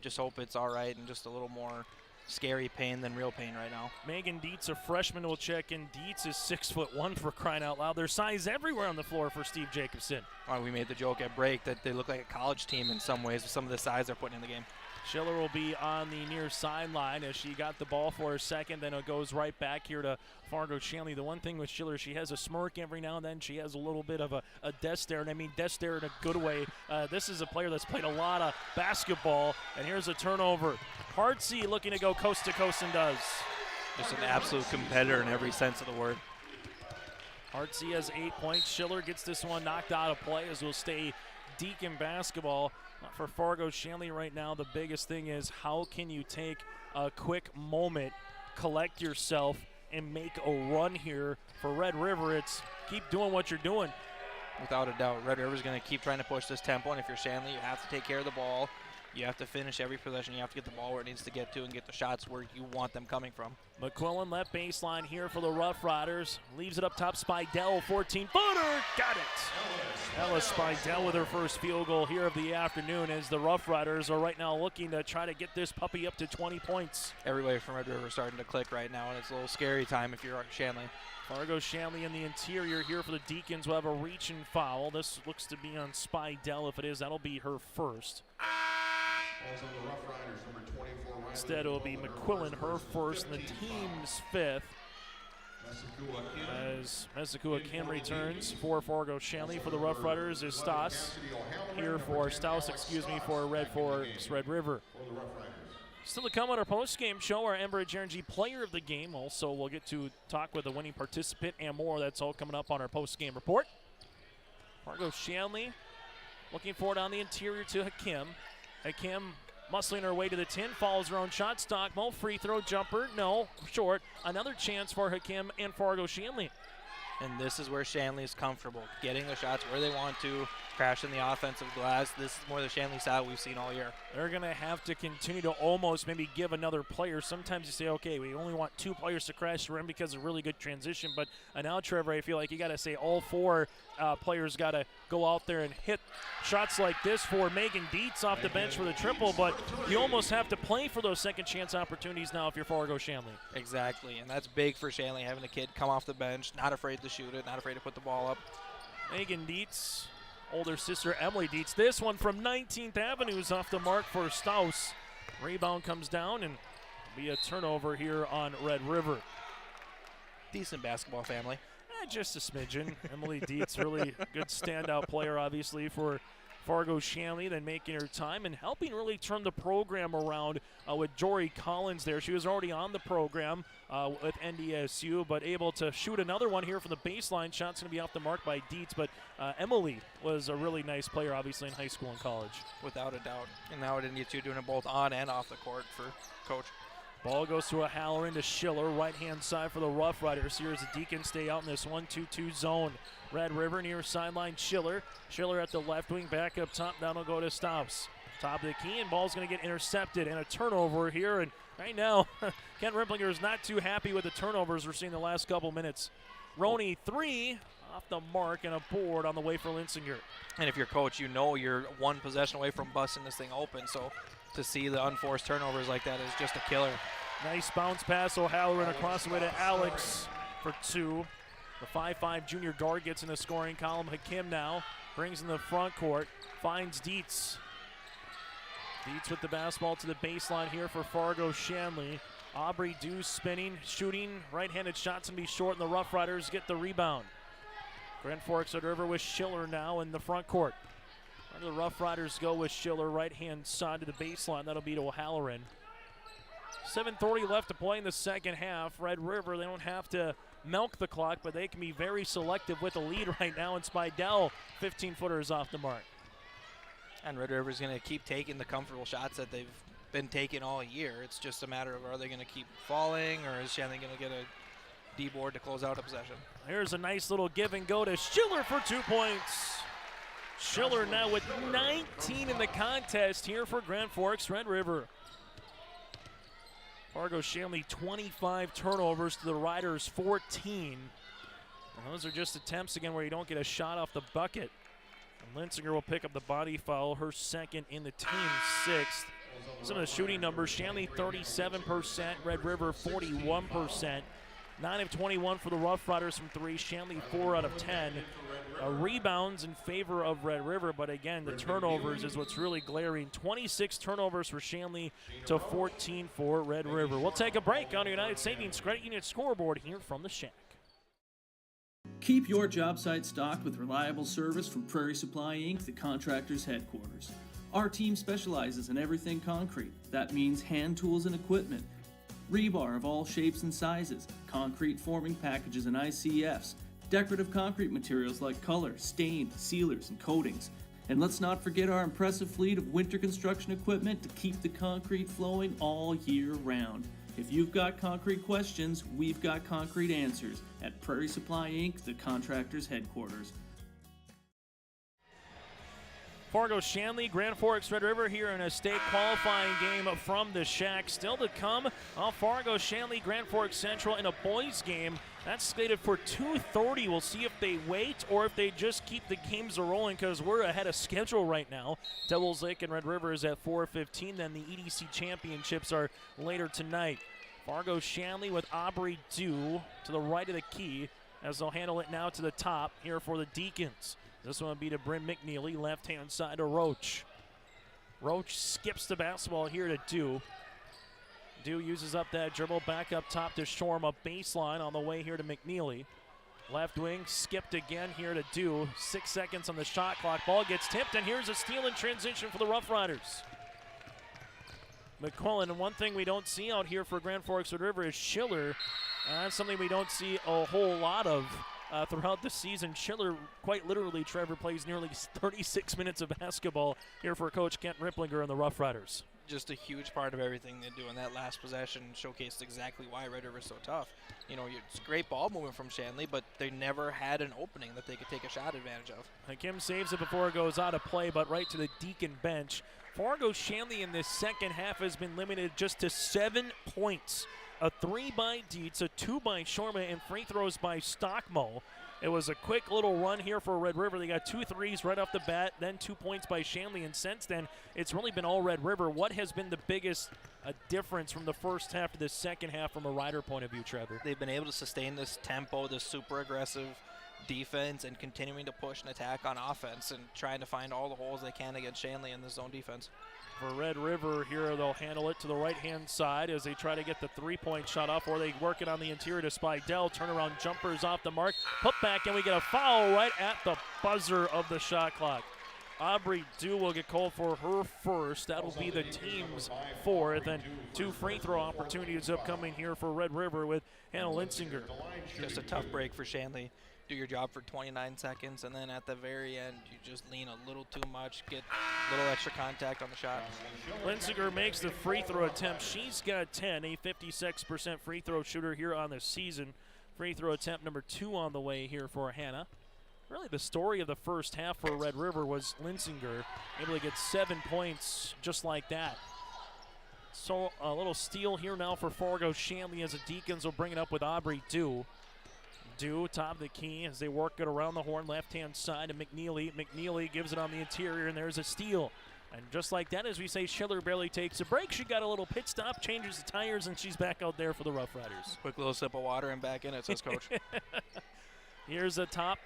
just hope it's all right and just a little more scary pain than real pain right now. Megan Dietz, a freshman, will check in. Dietz is 6'1" for crying out loud. There's size everywhere on the floor for Steve Jacobson. Well, we made the joke at break that they look like a college team in some ways with some of the size they're putting in the game. Schiller will be on the near sideline as she got the ball for a second, then it goes right back here to Fargo Shanley. The one thing with Schiller, she has a smirk every now and then. She has a little bit of a death stare, and I mean death stare in a good way. This is a player that's played a lot of basketball, and here's a turnover. Hartsey looking to go coast to coast and does. Just an absolute competitor in every sense of the word. Hartsey has 8 points. Schiller gets this one knocked out of play as will stay Deacon basketball. For Fargo Shanley right now, the biggest thing is how can you take a quick moment, collect yourself, and make a run here. For Red River, it's keep doing what you're doing. Without a doubt, Red River's going to keep trying to push this tempo, and if you're Shanley, you have to take care of the ball. You have to finish every possession. You have to get the ball where it needs to get to and get the shots where you want them coming from. McQuillan left baseline here for the Rough Riders. Leaves it up top. Spidell, 14-footer. Got it. Ella Spidell with her first field goal here of the afternoon as the Rough Riders are right now looking to try to get this puppy up to 20 points. Everybody from Red River starting to click right now, and it's a little scary time if you're Shanley. Fargo Shanley in the interior here for the Deacons will have a reach and foul. This looks to be on Spidell. If it is, that'll be her first. Instead, it will be McQuillan, her first, and the team's 5th. As Mesaku Akim returns for Fargo Shanley. For the Rough Riders is Staus for Red River. Still to come on our post-game show, our Enbridge Energy Player of the Game. Also, we'll get to talk with a winning participant and more. That's all coming up on our post-game report. Fargo Shanley looking forward on the interior to Hakim. Hakim muscling her way to the 10, follows her own shot. Stockmo, free throw, jumper, no, short. Another chance for Hakim and Fargo Shanley. And this is where Shanley is comfortable, getting the shots where they want to, crashing the offensive glass. This is more the Shanley style we've seen all year. They're going to have to continue to almost maybe give another player. Sometimes you say, okay, we only want 2 players to crash the rim because of really good transition. But now, Trevor, I feel like you got to say all 4 players got to go out there and hit shots like this for Megan Dietz off the bench for the triple. But you almost have to play for those second chance opportunities now if you're Fargo Shanley. Exactly, and that's big for Shanley, having a kid come off the bench, not afraid to shoot it, not afraid to put the ball up. Megan Dietz, older sister Emily Dietz. This one from 19th Avenue is off the mark for Staus. Rebound comes down and be a turnover here on Red River. Decent basketball family. Just a smidgen. Emily Dietz, really good standout player, obviously, for Fargo Shanley, then making her time and helping really turn the program around with Jory Collins there. She was already on the program with NDSU, but able to shoot another one here from the baseline. Shot's going to be off the mark by Dietz, but Emily was a really nice player, obviously, in high school and college. Without a doubt. And now at NDSU doing it both on and off the court for Coach. Ball goes to a Halloran to Schiller, right-hand side for the Rough Riders. Here as the Deacons stay out in this 1-2-2 zone. Red River near sideline Schiller. Schiller at the left wing, back up top. Down will go to Stops. Top of the key, and ball's going to get intercepted. And a turnover here. And right now, Kent Ripplinger is not too happy with the turnovers we're seeing the last couple minutes. Roney 3 off the mark and a board on the way for Linsinger. And if you're Coach, you know you're 1 possession away from busting this thing open. So to see the unforced turnovers like that is just a killer. Nice bounce pass. O'Halloran across the way to Alex for 2. The 5'5 junior guard gets in the scoring column. Hakim now brings in the front court. Finds Dietz. Dietz with the basketball to the baseline here for Fargo Shanley. Aubrey Dew spinning, shooting. Right-handed shots going to be short, and the Rough Riders get the rebound. Grand Forks Red River with Schiller now in the front court. The Rough Riders go with Schiller right-hand side to the baseline. That'll be to O'Halloran. 7:30 left to play in the second half. Red River, they don't have to milk the clock, but they can be very selective with the lead right now. And Spidell, 15-footer is off the mark. And Red River's going to keep taking the comfortable shots that they've been taking all year. It's just a matter of, are they going to keep falling, or is Shanley going to get a D-board to close out a possession? Here's a nice little give and go to Schiller for 2 points. Schiller now with 19 in the contest here for Grand Forks Red River. Fargo Shanley 25 turnovers to the Riders 14. And those are just attempts again where you don't get a shot off the bucket. And Linsinger will pick up the body foul, her second in the team, 6th. Some of the shooting numbers, Shanley 37%, Red River 41%. 9 of 21 for the Rough Riders from 3. Shanley 4 out of 10. Rebounds in favor of Red River, but again, the turnovers is what's really glaring. 26 turnovers for Shanley to 14 for Red River. We'll take a break on the United Savings Credit Union scoreboard here from the Shack. Keep your job site stocked with reliable service from Prairie Supply Inc., the contractor's headquarters. Our team specializes in everything concrete. That means hand tools and equipment, rebar of all shapes and sizes, concrete forming packages and ICFs, decorative concrete materials like color, stain, sealers, and coatings. And let's not forget our impressive fleet of winter construction equipment to keep the concrete flowing all year round. If you've got concrete questions, we've got concrete answers at Prairie Supply Inc., the contractor's headquarters. Fargo Shanley, Grand Forks Red River here in a state qualifying game from the Shack. Still to come, Fargo Shanley, Grand Forks Central in a boys game. That's slated for 2:30. We'll see if they wait or if they just keep the games rolling, because we're ahead of schedule right now. Devils Lake and Red River is at 4:15. Then the EDC championships are later tonight. Fargo Shanley with Aubrey Dew to the right of the key as they'll handle it now to the top here for the Deacons. This one will be to Bryn McNeely, left-hand side to Roach. Roach skips the basketball here to Dew. Dew uses up that dribble, back up top to Shorm, up baseline on the way here to McNeely. Left wing, skipped again here to Dew. 6 seconds on the shot clock. Ball gets tipped, and here's a steal in transition for the Rough Riders. McQuillan, and one thing we don't see out here for Grand Forks Red River is Schiller. That's something we don't see a whole lot of throughout the season. Schiller, quite literally, Trevor, plays nearly 36 minutes of basketball here for Coach Kent Ripplinger and the Rough Riders. just a huge part of everything they do. In that last possession showcased exactly why Red River's so tough. You know, it's great ball movement from Shanley, but they never had an opening that they could take a shot advantage of. And Kim saves it before it goes out of play, but right to the Deacon bench. Fargo Shanley in this second half has been limited just to 7 points. A 3 by Dietz, a 2 by Shorma, and free throws by Stockmo. It was a quick little run here for Red River. They got 2 threes right off the bat, then 2 points by Shanley, and since then, it's really been all Red River. What has been the biggest difference from the first half to the second half from a Rider point of view, Trevor? They've been able to sustain this tempo, this super aggressive defense, and continuing to push and attack on offense and trying to find all the holes they can against Shanley in the zone defense. For Red River here, they'll handle it to the right-hand side as they try to get the three-point shot off, or they work it on the interior to Spidell. Turnaround jumpers off the mark. Put back, and we get a foul right at the buzzer of the shot clock. Aubrey Dew will get called for her first. That'll be the team's fourth, and 2 free throw opportunities upcoming here for Red River with Hannah Linsinger. Just a tough break for Shanley. Do your job for 29 seconds, and then at the very end, you just lean a little too much, get a little extra contact on the shot. Linsinger makes the free throw attempt. She's got 10, a 56% free throw shooter here on the season. Free throw attempt number 2 on the way here for Hannah. Really the story of the first half for Red River was Linsinger able to get 7 points just like that. So a little steal here now for Fargo Shanley as the Deacons will bring it up with Aubrey Dew. Dew, top of the key as they work it around the horn, left-hand side to McNeely. McNeely gives it on the interior, and there's a steal. And just like that, as we say, Schiller barely takes a break. She got a little pit stop, changes the tires, and she's back out there for the Rough Riders. Quick little sip of water and back in it, says Coach. Here's the top.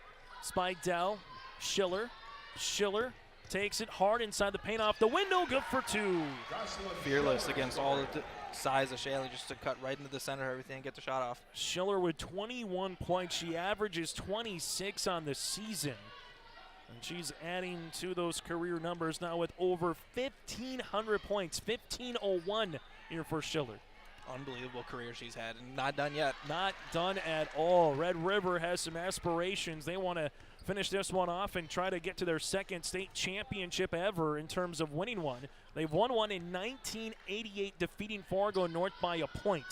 Spidell, Schiller. Schiller takes it hard inside the paint off the window. Good for 2. Fearless against all the size of Shanley, just to cut right into the center of everything and get the shot off. Schiller with 21 points. She averages 26 on the season. And she's adding to those career numbers now with over 1,500 points. 1,501 here for Schiller. Unbelievable career she's had, and not done yet. Not done at all. Red River has some aspirations. They want to finish this one off and try to get to their second state championship ever in terms of winning one. They've won one in 1988, defeating Fargo North by a point,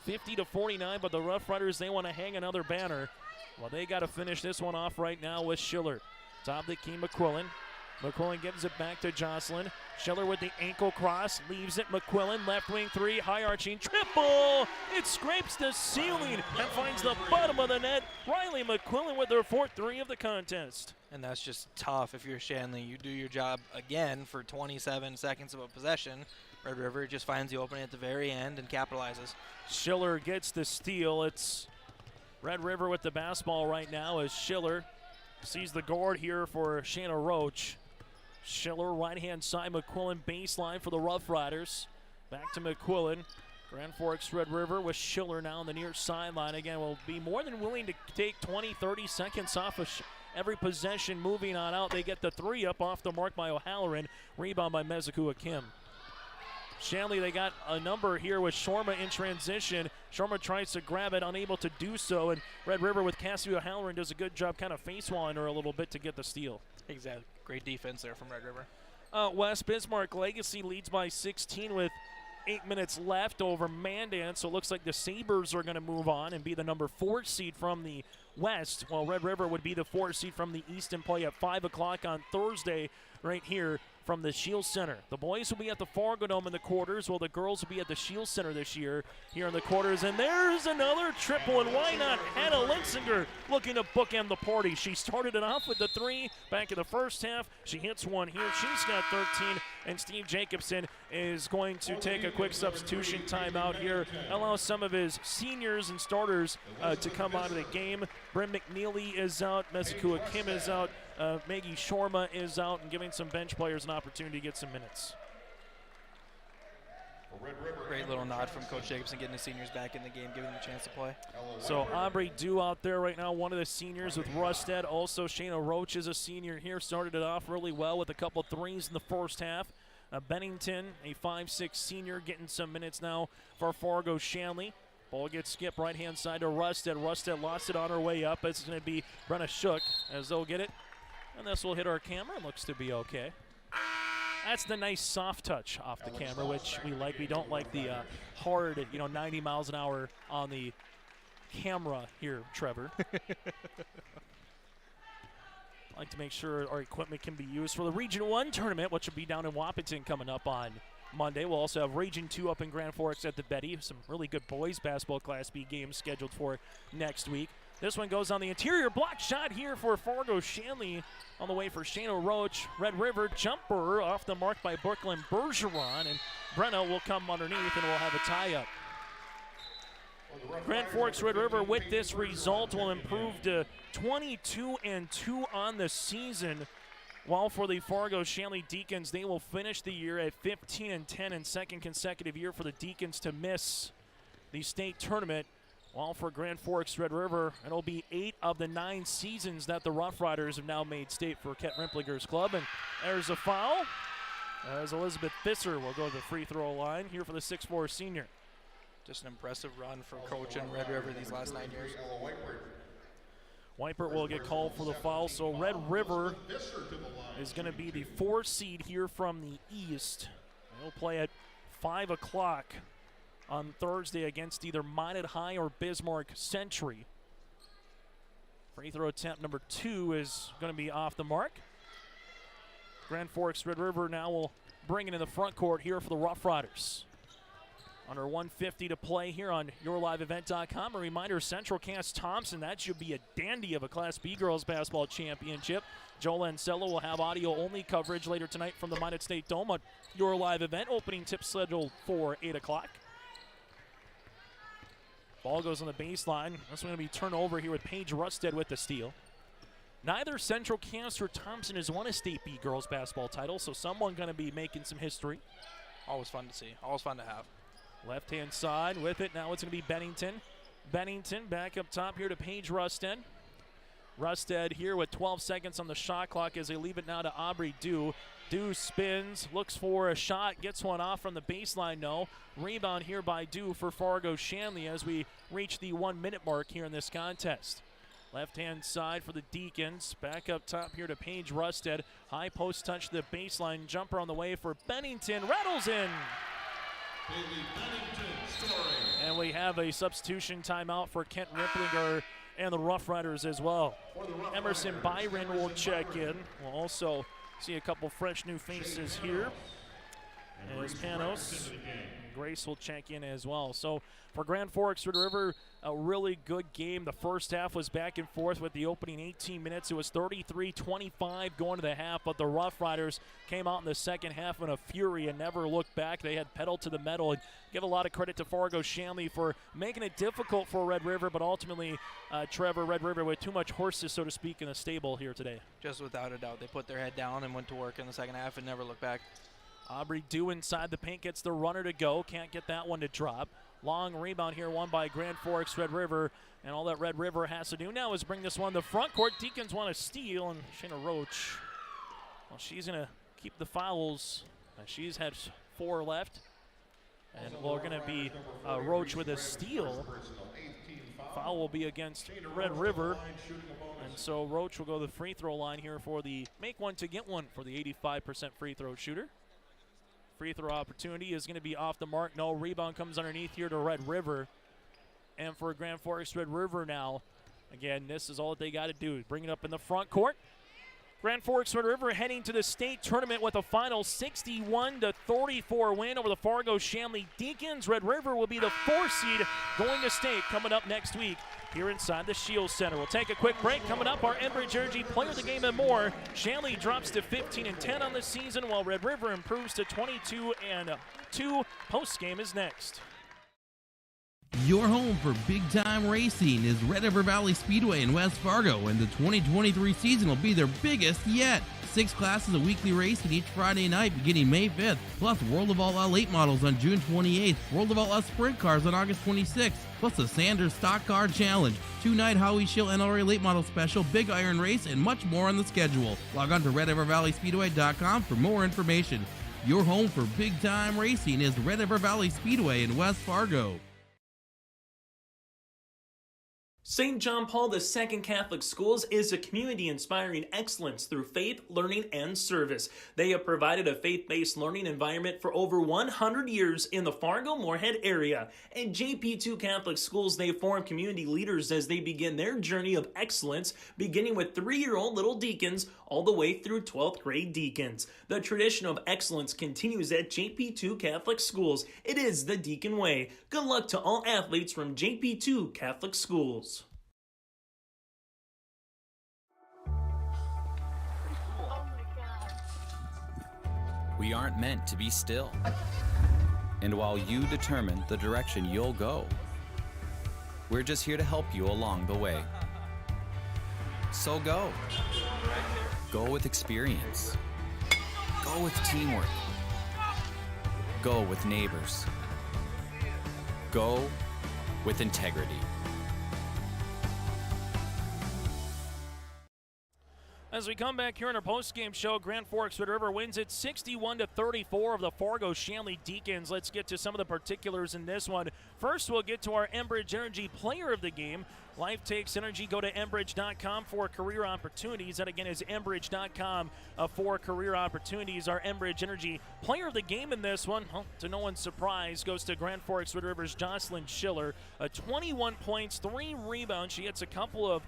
50-49. But the Rough Riders, they want to hang another banner. Well, they got to finish this one off right now with Schiller. Top of the key, McQuillan. McQuillan gives it back to Jocelyn. Schiller with the ankle cross, leaves it. McQuillan, left wing 3, high arching triple. It scrapes the ceiling and finds the bottom of the net. Riley McQuillan with her 4th 3 of the contest. And that's just tough if you're Shanley. You do your job again for 27 seconds of a possession. Red River just finds the opening at the very end and capitalizes. Schiller gets the steal. It's Red River with the basketball right now as Schiller sees the guard here for Shanna Roach. Schiller, right-hand side, McQuillan baseline for the Rough Riders. Back to McQuillan. Grand Forks Red River with Schiller now on the near sideline. Again, will be more than willing to take 20, 30 seconds off of every possession. Moving on out, they get the 3 up off the mark by O'Halloran. Rebound by Mezekua Kim. Shanley, they got a number here with Shorma in transition. Shorma tries to grab it, unable to do so, and Red River with Cassie O'Halloran does a good job kind of face-walling her a little bit to get the steal. Exactly. Great defense there from Red River. West Bismarck Legacy leads by 16 with 8 minutes left over Mandan, so it looks like the Sabres are going to move on and be the number 4 seed from the West, while Red River would be the 4 seed from the East and play at 5 o'clock on Thursday right here from the Shield Center. The boys will be at the Fargo Dome in the quarters, while the girls will be at the Shield Center this year here in the quarters. And there's another triple, and why not Hannah Linsinger looking to bookend the party. She started it off with the 3 back in the first half. She hits one here. She's got 13, and Steve Jacobson is going to take a quick substitution timeout here, allow some of his seniors and starters to come out of the game. Bryn McNeely is out. Mezekua Kim is out. Maggie Shorma is out, and giving some bench players an opportunity to get some minutes. Great little nod from Coach Jacobson, getting the seniors back in the game, giving them a chance to play. So Aubrey Dew out there right now, one of the seniors with Rustad. Also Shayna Roach is a senior here, started it off really well with a couple 3s in the first half. Bennington, a 5'6" senior, getting some minutes now for Fargo Shanley. Ball gets skipped right-hand side to Rustad. Rustad lost it on her way up. It's going to be Brenna Shook as they'll get it. And this will hit our camera. Looks to be okay. That's the nice soft touch off the camera, which we like. We don't like the hard, 90 miles an hour on the camera here, Trevor. I like to make sure our equipment can be used for the Region 1 tournament, which will be down in Wapaton coming up on Monday. We'll also have Region 2 up in Grand Forks at the Betty. Some really good boys basketball Class B games scheduled for next week. This one goes on the interior. Block shot here for Fargo Shanley on the way for Shana Roach. Red River jumper off the mark by Brooklyn Bergeron, and Brenna will come underneath and we'll have a tie-up. Grand Forks Red River with this result will improve to 22-2 on the season, while for the Fargo Shanley Deacons, they will finish the year at 15-10 and second consecutive year for the Deacons to miss the state tournament. While for Grand Forks Red River, it'll be 8 of the 9 seasons that the Rough Riders have now made state for Kent Rimplinger's club. And there's a foul as Elizabeth Fisser will go to the free throw line here for the 6'4 senior. Just an impressive run from Coach and Red River these last 9 years. Whitebert will get called for the foul, so Red River is going to be the 4 seed here from the East. They'll play at 5 o'clock on Thursday against either Minot High or Bismarck Century. Free throw attempt number 2 is going to be off the mark. Grand Forks Red River now will bring it in the front court here for the Rough Riders. Under 150 to play here on YourLiveEvent.com. A reminder, Central Cass Thompson, that should be a dandy of a Class B girls basketball championship. Joel Ansello will have audio-only coverage later tonight from the Minot State Dome on Your Live Event. Opening tip scheduled for 8 o'clock. Ball goes on the baseline. This one going to be turned over here with Paige Rusted with the steal. Neither Central Cass or Thompson has won a State B girls basketball title, so someone going to be making some history. Always fun to see. Always fun to have. Left-hand side with it. Now it's going to be Bennington. Bennington back up top here to Paige Rusted. Rusted here with 12 seconds on the shot clock as they leave it now to Aubrey Dew. Dew spins, looks for a shot, gets one off from the baseline. No. Rebound here by Dew for Fargo Shanley as we reach the 1 minute mark here in this contest. Left-hand side for the Deacons. Back up top here to Paige Rusted. High post touch to the baseline. Jumper on the way for Bennington. Rattles in. And we have a substitution timeout for Kent Ripplinger and the Rough Riders as well. Emerson Byron will check in. We'll also see a couple fresh new faces here. As Panos, Grace will check in as well. So for Grand Forks Red River, a really good game. The first half was back and forth with the opening 18 minutes. It was 33-25 going to the half, but the Rough Riders came out in the second half in a fury and never looked back. They had pedal to the metal, and give a lot of credit to Fargo Shanley for making it difficult for Red River, but ultimately, Trevor, Red River with too much horses, so to speak, in the stable here today. Just without a doubt. They put their head down and went to work in the second half and never looked back. Aubrey Dew inside the paint gets the runner to go. Can't get that one to drop. Long rebound here, won by Grand Forks Red River. And all that Red River has to do now is bring this one to the front court. Deacons want to steal, and Shana Roach, well, she's going to keep the fouls. She's had 4 left. And we're going to be Roach with a steal. Foul will be against Red River. And so Roach will go to the free throw line here for the make one to get one for the 85% free throw shooter. Free throw opportunity is going to be off the mark. No, rebound comes underneath here to Red River. And for Grand Forks Red River now, again, this is all that they got to do. Bring it up in the front court. Grand Forks Red River heading to the state tournament with a final 61-34 win over the Fargo Shanley Deacons. Red River will be the 4 seed going to state coming up next week here inside the Shields Center. We'll take a quick break. Coming up, our Enbridge Energy Player of the Game and more. Shanley drops to 15-10 on the season, while Red River improves to 22-2. Postgame is next. Your home for big-time racing is Red River Valley Speedway in West Fargo, and the 2023 season will be their biggest yet. 6 classes of weekly racing each Friday night beginning May 5th, plus World of Outlaw late models on June 28th, World of Outlaw sprint cars on August 26th, plus the Sanders Stock Car Challenge, 2-night Howie Schill NLRA late model special, Big Iron Race, and much more on the schedule. Log on to RedRiverValleySpeedway.com for more information. Your home for big-time racing is Red River Valley Speedway in West Fargo. St. John Paul II Catholic Schools is a community inspiring excellence through faith, learning, and service. They have provided a faith-based learning environment for over 100 years in the Fargo-Moorhead area. At JP2 Catholic Schools, they form community leaders as they begin their journey of excellence, beginning with 3-year-old little deacons all the way through 12th grade deacons. The tradition of excellence continues at JP2 Catholic Schools. It is the Deacon Way. Good luck to all athletes from JP2 Catholic Schools. We aren't meant to be still. And while you determine the direction you'll go, we're just here to help you along the way. So go. Go with experience. Go with teamwork. Go with neighbors. Go with integrity. As we come back here in our post-game show, Grand Forks Red River wins it 61-34 of the Fargo Shanley Deacons. Let's get to some of the particulars in this one. First, we'll get to our Enbridge Energy Player of the Game. Life takes energy. Go to Enbridge.com for career opportunities. That again is Enbridge.com for career opportunities. Our Enbridge Energy Player of the Game in this one, well, to no one's surprise, goes to Grand Forks Red River's Jocelyn Schiller. 21 points, 3 rebounds. She hits a couple of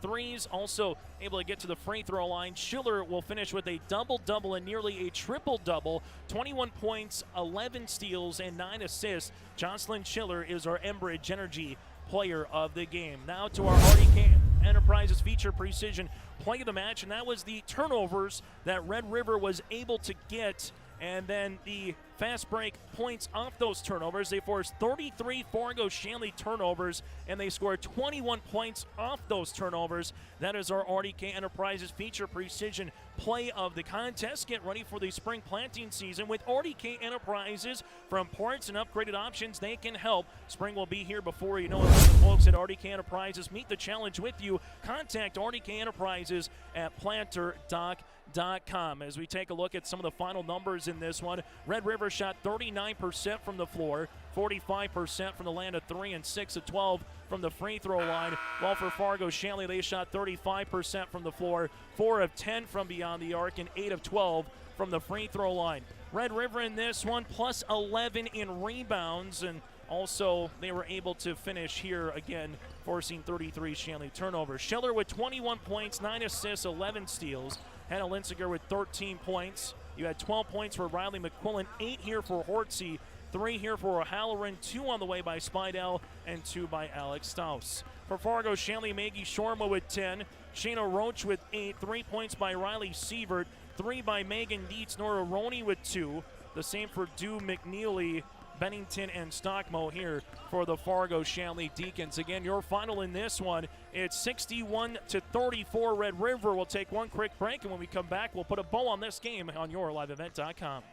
threes, also able to get to the free throw line. Schiller will finish with a double-double and nearly a triple-double. 21 points, 11 steals, and 9 assists. Jocelyn Schiller is our Enbridge Energy Player of the Game. Now to our RDK Enterprises feature precision play of the match, and that was the turnovers that Red River was able to get, and then the fast break points off those turnovers. They forced 33 Fargo Shanley turnovers, and they scored 21 points off those turnovers. That is our RDK Enterprises feature precision play of the contest. Get ready for the spring planting season with RDK Enterprises. From parts and upgraded options, they can help. Spring will be here before you know it. The folks at RDK Enterprises meet the challenge with you. Contact RDK Enterprises at planterdoc.com. As we take a look at some of the final numbers in this one, Red River shot 39% from the floor, 45% from the land of 3, and 6 of 12 from the free throw line. While for Fargo Shanley, they shot 35% from the floor, 4 of 10 from beyond the arc, and 8 of 12 from the free throw line. Red River in this one plus 11 in rebounds, and also they were able to finish here again, forcing 33 Shanley turnovers. Schiller with 21 points, 9 assists, 11 steals. Hannah Linsiger with 13 points. You had 12 points for Riley McQuillan, 8 here for Hortsey, 3 here for O'Halloran, 2 on the way by Spidell, and 2 by Alex Staus. For Fargo Shanley, Maggie Shorma with 10, Shayna Roach with 8, 3 points by Riley Sievert, 3 by Megan Dietz, Nora Roney with 2, the same for Dew McNeely, Bennington, and Stockmo here for the Fargo Shanley Deacons. Again, your final in this one, it's 61-34 Red River. We'll take one quick break, and when we come back, we'll put a bow on this game on yourliveevent.com.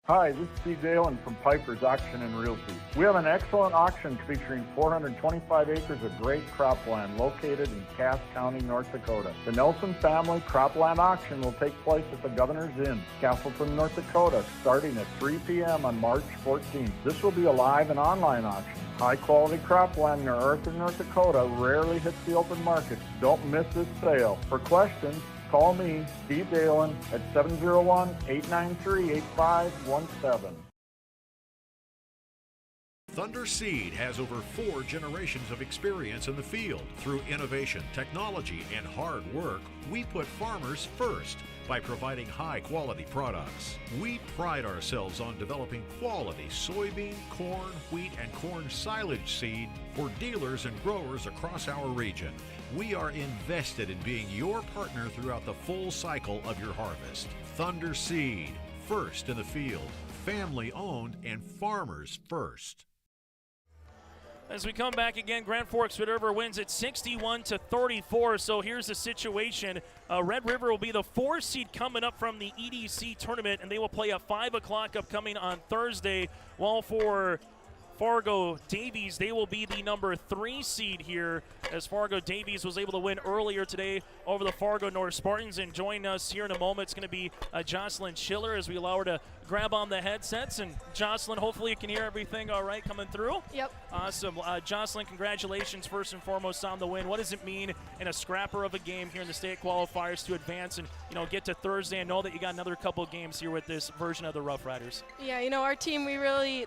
Hi, this is Steve Dalen from Piper's Auction and Realty. We have an excellent auction featuring 425 acres of great cropland located in Cass County, North Dakota. The Nelson Family Cropland Auction will take place at the Governor's Inn, Castleton, North Dakota, starting at 3 p.m. on March 14th. This will be a live and online auction. High-quality cropland near Arthur, North Dakota rarely hits the open market. Don't miss this sale. For questions, call me, Steve Dalen, at 701-893-8517. Thunder Seed has over 4 generations of experience in the field. Through innovation, technology, and hard work, we put farmers first by providing high-quality products. We pride ourselves on developing quality soybean, corn, wheat, and corn silage seed for dealers and growers across our region. We are invested in being your partner throughout the full cycle of your harvest. Thunder Seed, first in the field, family-owned and farmers first. As we come back again, Grand Forks Red River wins it 61-34. So here's the situation. Red River will be the 4 seed coming up from the EDC tournament, and they will play at 5 o'clock upcoming on Thursday. While for Fargo Davies, they will be the number 3 seed here as Fargo Davies was able to win earlier today over the Fargo North Spartans. And joining us here in a moment, it's going to be Jocelyn Schiller as we allow her to grab on the headsets. And Jocelyn, hopefully you can hear everything all right coming through. Yep. Awesome. Jocelyn, congratulations first and foremost on the win. What does it mean in a scrapper of a game here in the state qualifiers to advance and, you know, get to Thursday and know that you got another couple games here with this version of the Rough Riders? Yeah, you know, our team,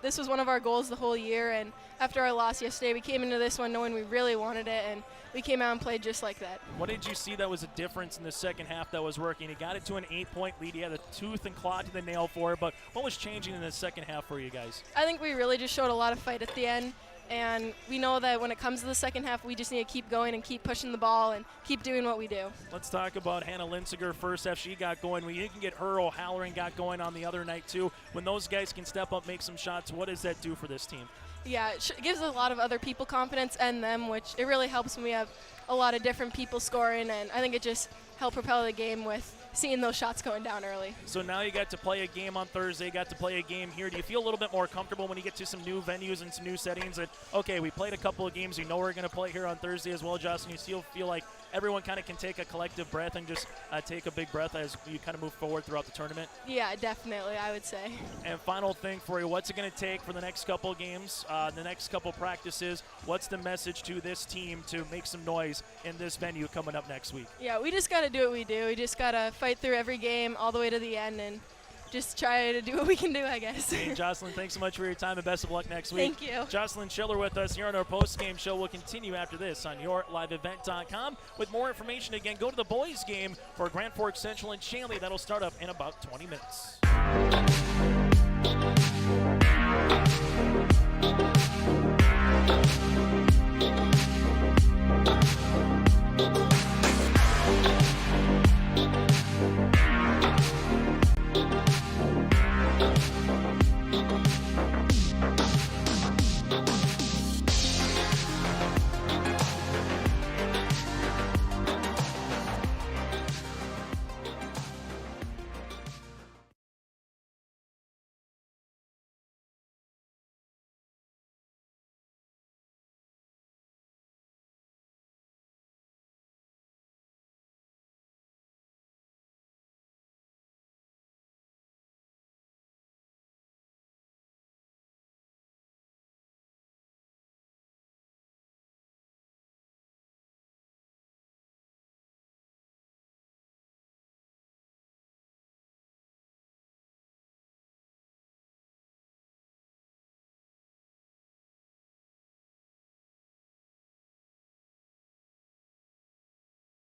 this was one of our goals the whole year, and after our loss yesterday, we came into this one knowing we really wanted it, and we came out and played just like that. What did you see that was a difference in the second half that was working? You got it to an 8-point lead. You had a tooth and claw to the nail for it, but what was changing in the second half for you guys? I think we really just showed a lot of fight at the end, and we know that when it comes to the second half, we just need to keep going and keep pushing the ball and keep doing what we do. Let's talk about Hannah Linsiger first half. She got going. When you can get her, O'Halloran got going on the other night too. When those guys can step up, make some shots, what does that do for this team? Yeah, it gives a lot of other people confidence and them, which it really helps when we have a lot of different people scoring, and I think it just helped propel the game with seeing those shots going down early. So now you got to play a game on Thursday, got to play a game here. Do you feel a little bit more comfortable when you get to some new venues and some new settings that, okay, we played a couple of games, we know we're going to play here on Thursday as well, Jocelyn? You still feel like everyone kind of can take a collective breath and just take a big breath as you kind of move forward throughout the tournament? Yeah, definitely, I would say. And final thing for you, what's it going to take for the next couple of games, the next couple of practices? What's the message to this team to make some noise in this venue coming up next week? Yeah, we just got to do what we do. We just got to fight through every game all the way to the end and just try to do what we can do, I guess. Hey, Jocelyn, thanks so much for your time and best of luck next week. Thank you. Jocelyn Schiller with us here on our post-game show. We'll continue after this on yourliveevent.com with more information. Again, go to the boys' game for Grand Forks Central and Shanley. That'll start up in about 20 minutes.